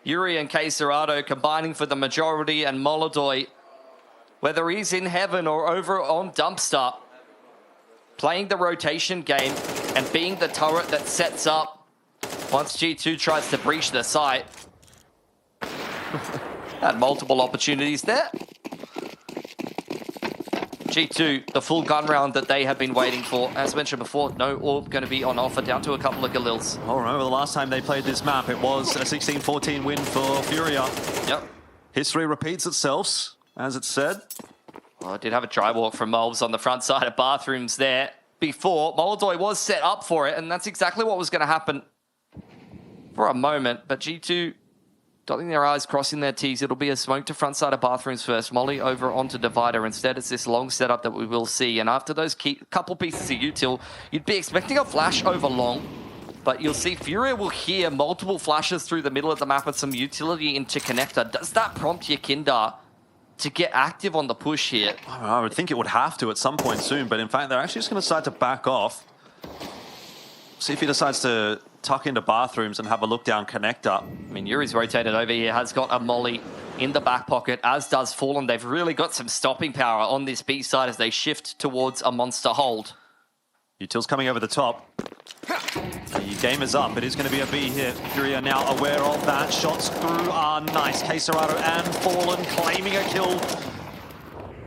Yuri and Quesarado combining for the majority, and Molodoi, whether he's in heaven or over on Dumpster, playing the rotation game and being the turret that sets up once G2 tries to breach the site. Had multiple opportunities there. G2, the full gun round that they have been waiting for. As mentioned before, no orb going to be on offer, down to a couple of Galils. Oh, remember the last time they played this map, it was a 16-14 win for FURIA. Yep. History repeats itself, as it said. Well, I did have a dry walk from Molbs on the front side of bathrooms there before. Molodoi was set up for it, and that's exactly what was going to happen for a moment. But G2 dotting their I's, crossing their T's. It'll be a smoke to front side of bathrooms first. Molly over onto Divider. Instead, it's this long setup that we will see. And after those couple pieces of util, you'd be expecting a flash over long. But you'll see FURIA will hear multiple flashes through the middle of the map with some utility into connector. Does that prompt Yakinda to get active on the push here? I would think it would have to at some point soon. But in fact, they're actually just going to decide to back off. See if he decides to tuck into bathrooms and have a look down connector. I mean, Yuri's rotated over here, has got a molly in the back pocket, as does Fallen. They've really got some stopping power on this B side as they shift towards a monster hold. Util's coming over the top. The game is up. It is going to be a B hit. FURIA now aware of that. Shots through are nice. Quesarado and Fallen claiming a kill.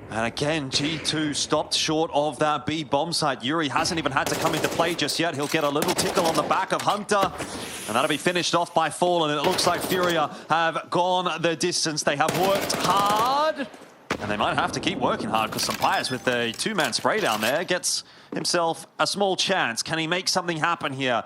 And again, G2 stopped short of that B bomb site. Yuri hasn't even had to come into play just yet. He'll get a little tickle on the back of Hunter. And that'll be finished off by Fallen. And it looks like FURIA have gone the distance. They have worked hard. And they might have to keep working hard because Sampayas with the two-man spray down there gets himself a small chance. Can he make something happen here?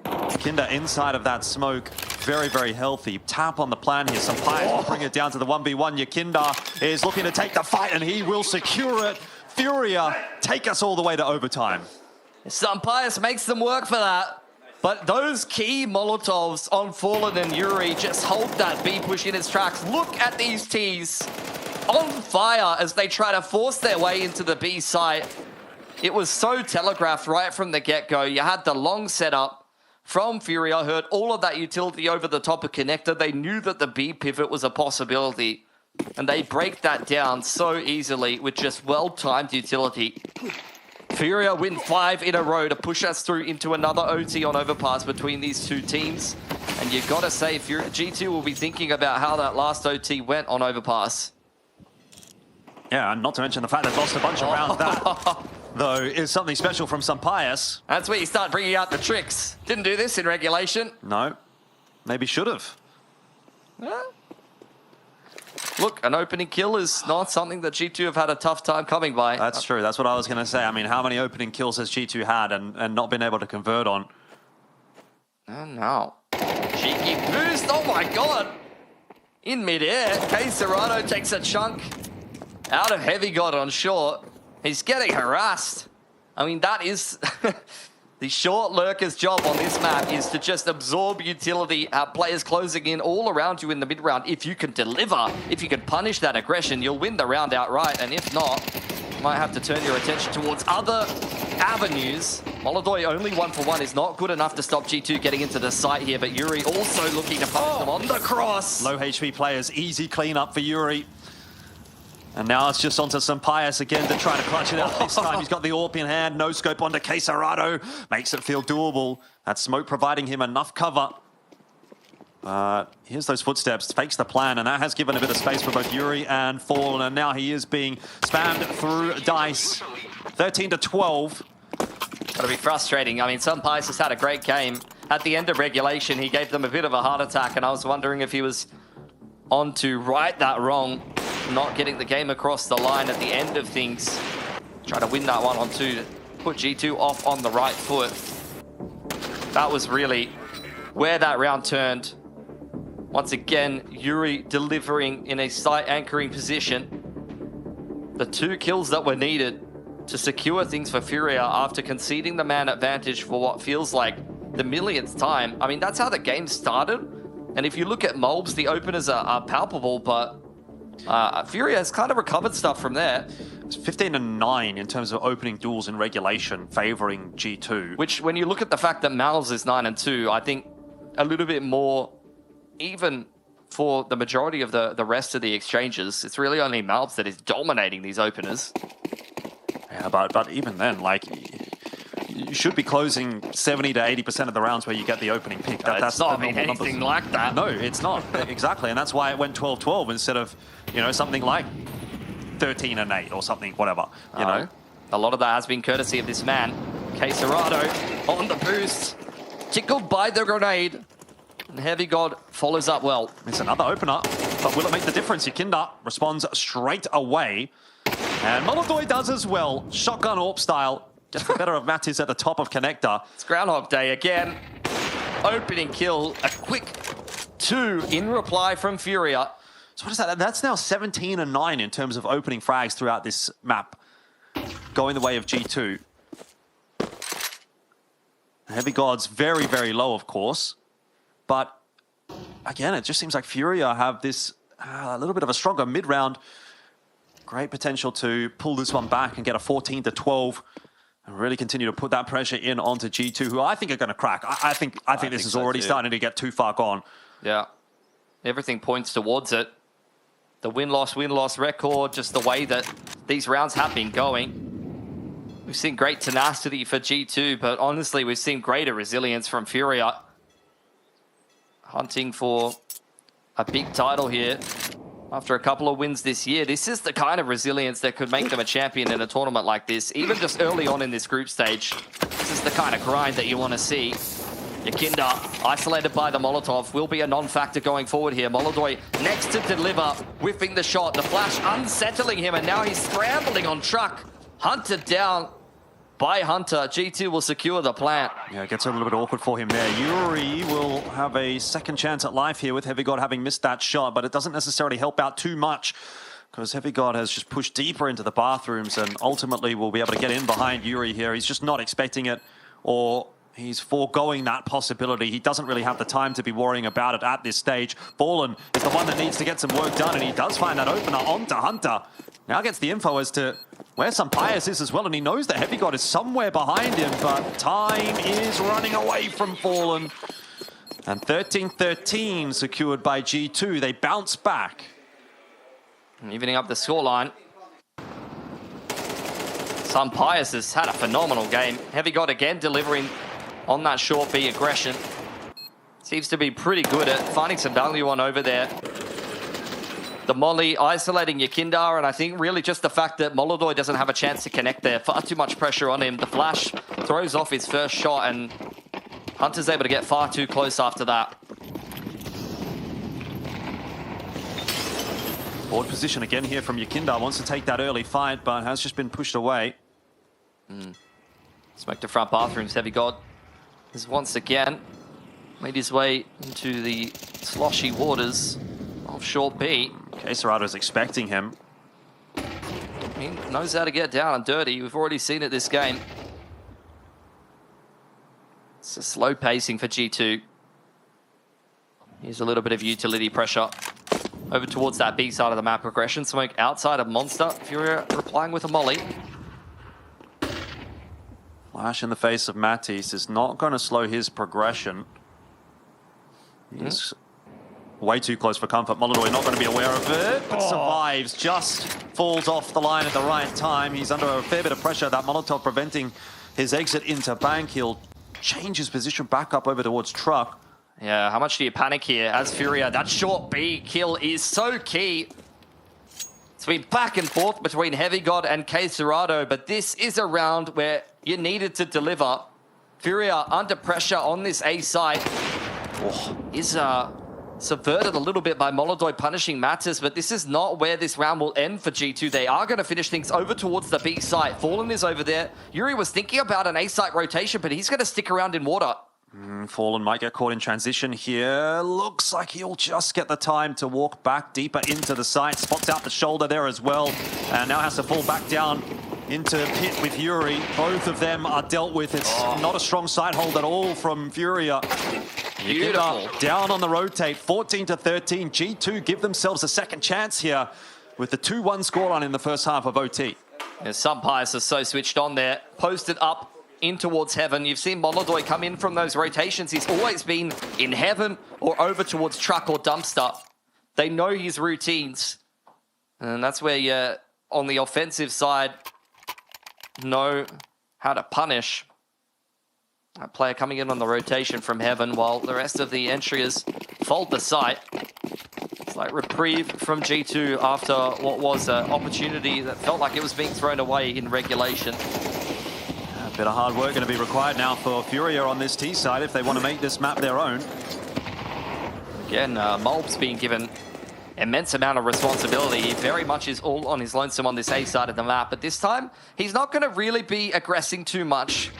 Yakinda inside of that smoke. Very, very healthy. Tap on the plan here. Sampayas will bring it down to the 1v1. Yakinda is looking to take the fight, and he will secure it. FURIA take us all the way to overtime. Sampayas makes them work for that. But those key Molotovs on Fallen and Yuri just hold that B push in its tracks. Look at these Ts on fire as they try to force their way into the B site. It was so telegraphed right from the get-go. You had the long setup from FURIA, heard all of that utility over the top of connector. They knew that the B pivot was a possibility, and they break that down so easily with just well-timed utility. FURIA win 5 in a row to push us through into another OT on overpass between these two teams. And you gotta say, G2 will be thinking about how that last OT went on overpass. Yeah, and not to mention the fact they've lost a bunch around that, though, is something special from Sampayas. That's where you start bringing out the tricks. Didn't do this in regulation. No, maybe should have. Look, an opening kill is not something that G2 have had a tough time coming by. That's true. That's what I was going to say. I mean, how many opening kills has G2 had and not been able to convert on? Oh, no. Cheeky boost. Oh, my God. In midair, Quesarado takes a chunk out of Heavy God on short. He's getting harassed. I mean, that is the short lurker's job on this map, is to just absorb utility, players closing in all around you in the mid round. If you can deliver, if you can punish that aggression, you'll win the round outright. And if not, you might have to turn your attention towards other avenues. Molodoi only 1-for-1 is not good enough to stop G2 getting into the site here, but Yuri also looking to punish them on the cross. Low HP players, easy cleanup for Yuri. And now it's just onto Sampayas again to try to clutch it out this time. He's got the AWP in hand, no scope onto Quesarado. Makes it feel doable. That smoke providing him enough cover. Here's those footsteps, fakes the plan, and that has given a bit of space for both Yuri and Fallen. And now he is being spammed through dice. 13-12. Gotta be frustrating. I mean, Sampayas has had a great game. At the end of regulation, he gave them a bit of a heart attack, and I was wondering if he was on to right that wrong, not getting the game across the line at the end of things. Try to win that one on 2, put G2 off on the right foot. That was really where that round turned. Once again, Yuri delivering in a site anchoring position. The 2 kills that were needed to secure things for FURIA after conceding the man advantage for what feels like the millionth time. I mean, that's how the game started. And if you look at Molbs, the openers are palpable, but FURIA has kind of recovered stuff from there. It's 15-9 in terms of opening duels in regulation, favoring G2. Which, when you look at the fact that Mal's is 9-2, I think a little bit more even for the majority of the rest of the exchanges. It's really only Malbs that is dominating these openers. Yeah, but even then, like, you should be closing 70 to 80% of the rounds where you get the opening pick. That's not anything like that. No, it's not. Exactly, and that's why it went 12-12 instead of, you know, something like 13-8 or something, whatever. You know, a lot of that has been courtesy of this man, Queserado, on the boost, tickled by the grenade, and Heavy God follows up well. It's another opener, but will it make the difference? Yakinda responds straight away, and Molodoi does as well. Shotgun AWP style. Gets the better of Mattis at the top of connector. It's Groundhog Day again. Opening kill, a quick 2 in reply from FURIA. So what is that? That's now 17-9 in terms of opening frags throughout this map, going the way of G2. Heavy God's very, very low, of course. But again, it just seems like FURIA have this a little bit of a stronger mid-round. Great potential to pull this one back and get a 14-12. And really continue to put that pressure in onto G2, who I think are going to crack. I think this is already starting to get too far gone. Yeah. Everything points towards it. The win-loss record, just the way that these rounds have been going. We've seen great tenacity for G2, but honestly, we've seen greater resilience from FURIA. Hunting for a big title here. After a couple of wins this year, this is the kind of resilience that could make them a champion in a tournament like this. Even just early on in this group stage, this is the kind of grind that you want to see. Yakinda, isolated by the Molotov, will be a non-factor going forward here. Molodoi next to deliver, whiffing the shot. The flash unsettling him, and now he's scrambling on truck. Hunted down by Hunter. G2 will secure the plant. Yeah, it gets a little bit awkward for him there. Yuri will have a second chance at life here with Heavy God having missed that shot, but it doesn't necessarily help out too much because Heavy God has just pushed deeper into the bathrooms and ultimately will be able to get in behind Yuri here. He's just not expecting it, or he's foregoing that possibility. He doesn't really have the time to be worrying about it at this stage. Fallen is the one that needs to get some work done, and he does find that opener onto Hunter. Now gets the info as to where Sampaius is as well, and he knows that Heavy God is somewhere behind him, but time is running away from Fallen. And 13-13 secured by G2. They bounce back. Evening up the scoreline. Sampaius has had a phenomenal game. Heavy God again delivering on that short B aggression. Seems to be pretty good at finding some value on over there. The molly isolating Yakinda, and I think really just the fact that Molodoi doesn't have a chance to connect there. Far too much pressure on him. The flash throws off his first shot, and Hunter's able to get far too close after that. Board position again here from Yakinda. Wants to take that early fight, but has just been pushed away. Smoke to front bathrooms. Heavy God has once again made his way into the sloshy waters of short B. Queserado's expecting him. He knows how to get down and dirty. We've already seen it this game. It's a slow pacing for G2. Here's a little bit of utility pressure over towards that B side of the map. Progression smoke outside of Monster. FURIA replying with a molly. Flash in the face of Matisse is not going to slow his progression. He's way too close for comfort. Molodoi not going to be aware of it, but survives. Just falls off the line at the right time. He's under a fair bit of pressure. That Molotov preventing his exit into bank. He'll change his position back up over towards truck. Yeah, how much do you panic here as FURIA? That short B kill is so key. It's been back and forth between Heavy God and Queserado, but this is a round where you needed to deliver. FURIA under pressure on this A site. Is subverted a little bit by Molodoi punishing Mattis, but this is not where this round will end for G2. They are going to finish things over towards the B site. Fallen is over there. Yuri was thinking about an A site rotation, but he's going to stick around in water. Fallen might get caught in transition here. Looks like he'll just get the time to walk back deeper into the site. Spots out the shoulder there as well. And now has to fall back down into pit with Yuri. Both of them are dealt with. It's not a strong side hold at all from FURIA. Beautiful. Down on the rotate, 14-13. G2 give themselves a second chance here with the 2-1 scoreline in the first half of OT. Yeah, Sumpires are so switched on there. Posted up in towards heaven. You've seen Molodoy come in from those rotations. He's always been in heaven or over towards truck or dumpster. They know his routines. And that's where you, on the offensive side, know how to punish. A player coming in on the rotation from heaven while the rest of the entries fold the site. It's like reprieve from G2 after what was an opportunity that felt like it was being thrown away in regulation. A bit of hard work going to be required now for FURIA on this T side if they want to make this map their own. Again, Mulb's being given immense amount of responsibility. He very much is all on his lonesome on this A side of the map, but this time he's not going to really be aggressing too much.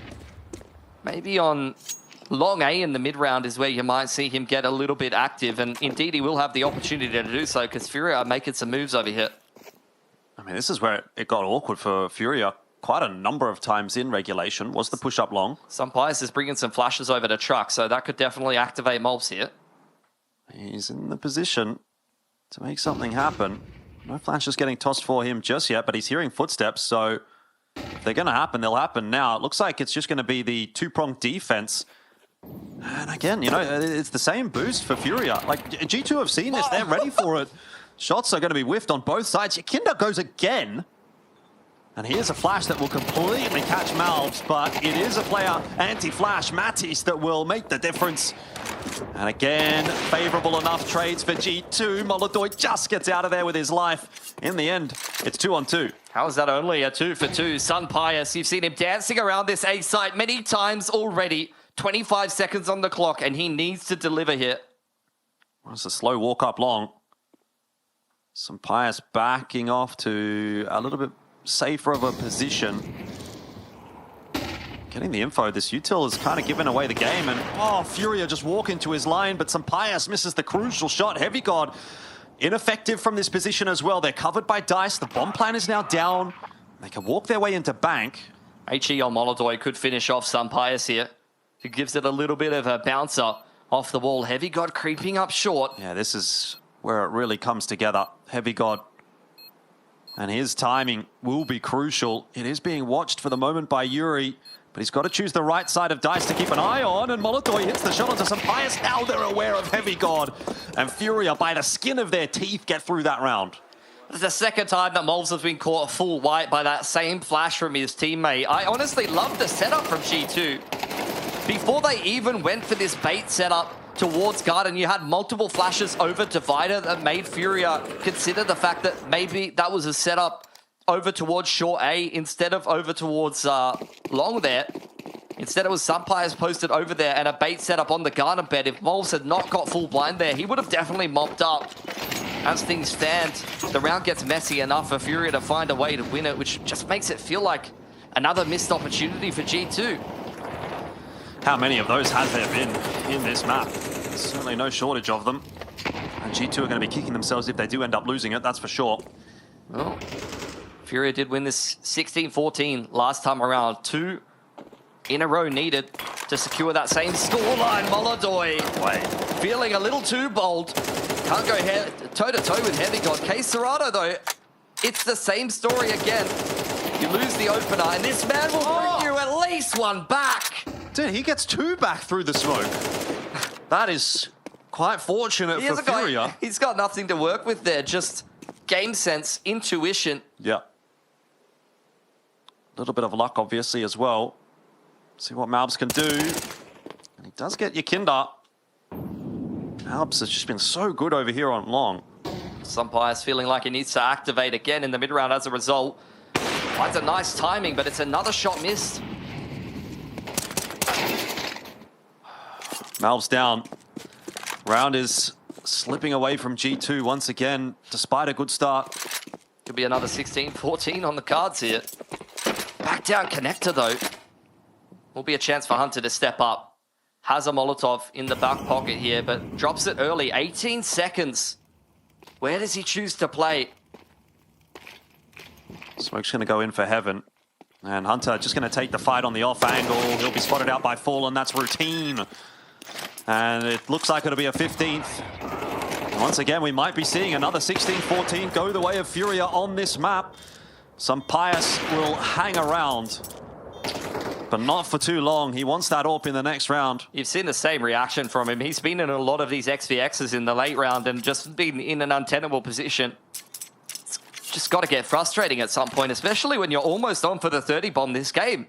Maybe on long A in the mid round is where you might see him get a little bit active, and indeed he will have the opportunity to do so because FURIA are making some moves over here. I mean, this is where it got awkward for FURIA quite a number of times in regulation. Was the push up long? Sumpires is bringing some flashes over to truck, so that could definitely activate Mulbs here. He's in the position to make something happen. No flashes getting tossed for him just yet, but he's hearing footsteps, so if they're going to happen, they'll happen now. It looks like it's just going to be the two-pronged defense. And again, you know, it's the same boost for FURIA. Like, G2 have seen this. They're ready for it. Shots are going to be whiffed on both sides. Yakinda goes again. And here's a flash that will completely catch Malbs, but it is a player anti-flash, Matisse, that will make the difference. And again, favorable enough trades for G2. Molodoy just gets out of there with his life. In the end, it's 2-on-2. How is that only a 2-for-2? Sumpires, you've seen him dancing around this A site many times already. 25 seconds on the clock, and he needs to deliver here. Well, it's a slow walk up long. Sumpires backing off to a little bit safer of a position. Getting the info, this util has kind of given away the game, and FURIA just walk into his line, but Sumpires misses the crucial shot. Heavy God ineffective from this position as well. They're covered by Dice. The bomb plan is now down. They can walk their way into bank. HE on Molodoy could finish off Sumpires here, who gives it a little bit of a bouncer off the wall. Heavy God creeping up short. Yeah, this is where it really comes together. Heavy God. And his timing will be crucial. It is being watched for the moment by Yuri, but he's got to choose the right side of Dice to keep an eye on, and Molodoy hits the shot onto Sumpires. Now they're aware of Heavy God, and FURIA, by the skin of their teeth, get through that round. It's the second time that Mulbs has been caught full white by that same flash from his teammate. I honestly love the setup from G2. Before they even went for this bait setup towards Garden, you had multiple flashes over Divider that made FURIA consider the fact that maybe that was a setup over towards short A instead of over towards long there. Instead it was Sumpires posted over there and a bait setup on the Garden bed. If Mulbs had not got full blind there, he would have definitely mopped up. As things stand, the round gets messy enough for FURIA to find a way to win it, which just makes it feel like another missed opportunity for G2. How many of those has there been in this map? There's certainly no shortage of them. And G2 are going to be kicking themselves if they do end up losing it, that's for sure. Well, FURIA did win this 16-14 last time around. 2 in a row needed to secure that same scoreline. Molodoy feeling a little too bold. Can't go toe-to-toe with Heavy God. Case Serrano, though, it's the same story again. You lose the opener, and this man will bring you at least one back. Dude, he gets 2 back through the smoke. That is quite fortunate for FURIA. He's got nothing to work with there, just game sense, intuition. Yeah. A little bit of luck, obviously, as well. See what Malbs can do. And he does get Yakinda. Malbs has just been so good over here on long. Sumpires feeling like he needs to activate again in the mid-round as a result. That's a nice timing, but it's another shot missed. Malbs down. Round is slipping away from G2 once again, despite a good start. Could be another 16-14 on the cards here. Back down connector, though. Will be a chance for Hunter to step up. has a Molotov in the back pocket here, but drops it early. 18 seconds. Where does he choose to play? Smoke's going to go in for Heaven. And Hunter just going to take the fight on the off angle. He'll be spotted out by Fallen. That's routine. And it looks like it'll be a 15th. Once again, we might be seeing another 16-14 go the way of FURIA on this map. Some Pius will hang around, but not for too long. He wants that AWP in the next round. You've seen the same reaction from him. He's been in a lot of these XVXs in the late round and just been in an untenable position. It's just got to get frustrating at some point, especially when you're almost on for the 30 bomb this game.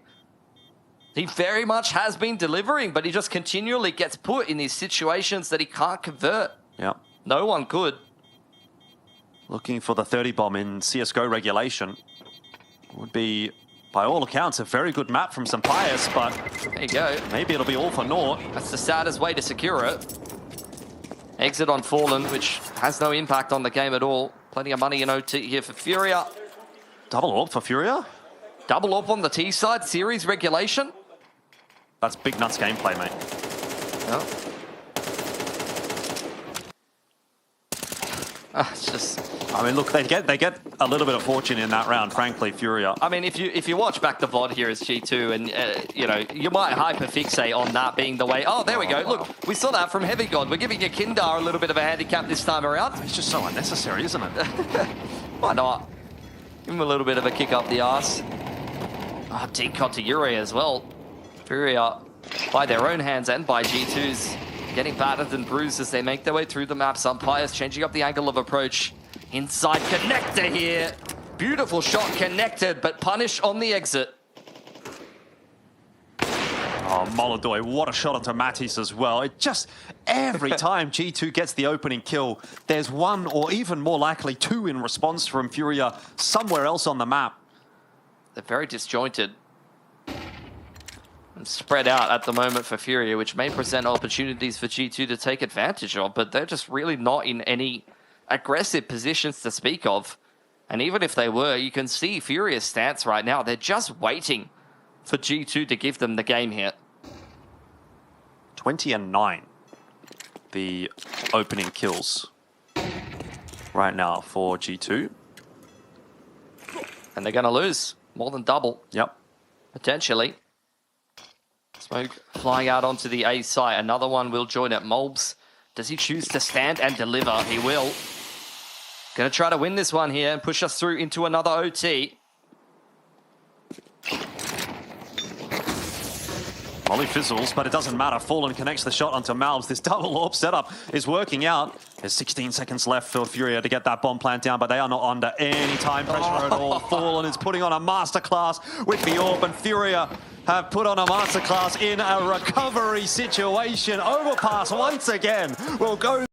He very much has been delivering, but he just continually gets put in these situations that he can't convert. Yeah. No one could. Looking for the 30 bomb in CSGO regulation. Would be, by all accounts, a very good map from some Pius, but there you go. Maybe it'll be all for naught. That's the saddest way to secure it. Exit on Fallen, which has no impact on the game at all. Plenty of money in OT here for FURIA. Double AWP for FURIA? Double AWP on the T side, series regulation. That's big nuts gameplay, mate. Yeah. It's just... I mean, look, they get a little bit of fortune in that round, frankly, FURIA. I mean, if you watch back the VOD here as G2, and you know, you might hyperfixate on that being the way. Oh, there we go. Look, we saw that from Heavy God. We're giving Kindar a little bit of a handicap this time around. It's just so unnecessary, isn't it? Why not? Give him a little bit of a kick up the arse. Oh, decon to Uri as well. FURIA, by their own hands and by G2's, getting battered and bruised as they make their way through the map. Some Pius changing up the angle of approach. Inside connector here. Beautiful shot connected, but punish on the exit. Oh, Molodoy, what a shot onto Matisse as well. It just, every time G2 gets the opening kill, there's one or even more likely two in response from FURIA somewhere else on the map. They're very disjointed and spread out at the moment for FURIA, which may present opportunities for G2 to take advantage of, but they're just really not in any aggressive positions to speak of. And even if they were, you can see FURIA's stance right now. They're just waiting for G2 to give them the game here. 20-9, the opening kills right now for G2. And they're going to lose more than double. Yep. Potentially. Smoke flying out onto the A site. Another one will join at Molbs. Does he choose to stand and deliver? He will. Going to try to win this one here and push us through into another OT. Molly fizzles, but it doesn't matter. Fallen connects the shot onto Malbs. This double AWP setup is working out. There's 16 seconds left for FURIA to get that bomb plant down, but they are not under any time pressure at all. Fallen is putting on a masterclass with the AWP, and FURIA have put on a masterclass in a recovery situation. Overpass once again will go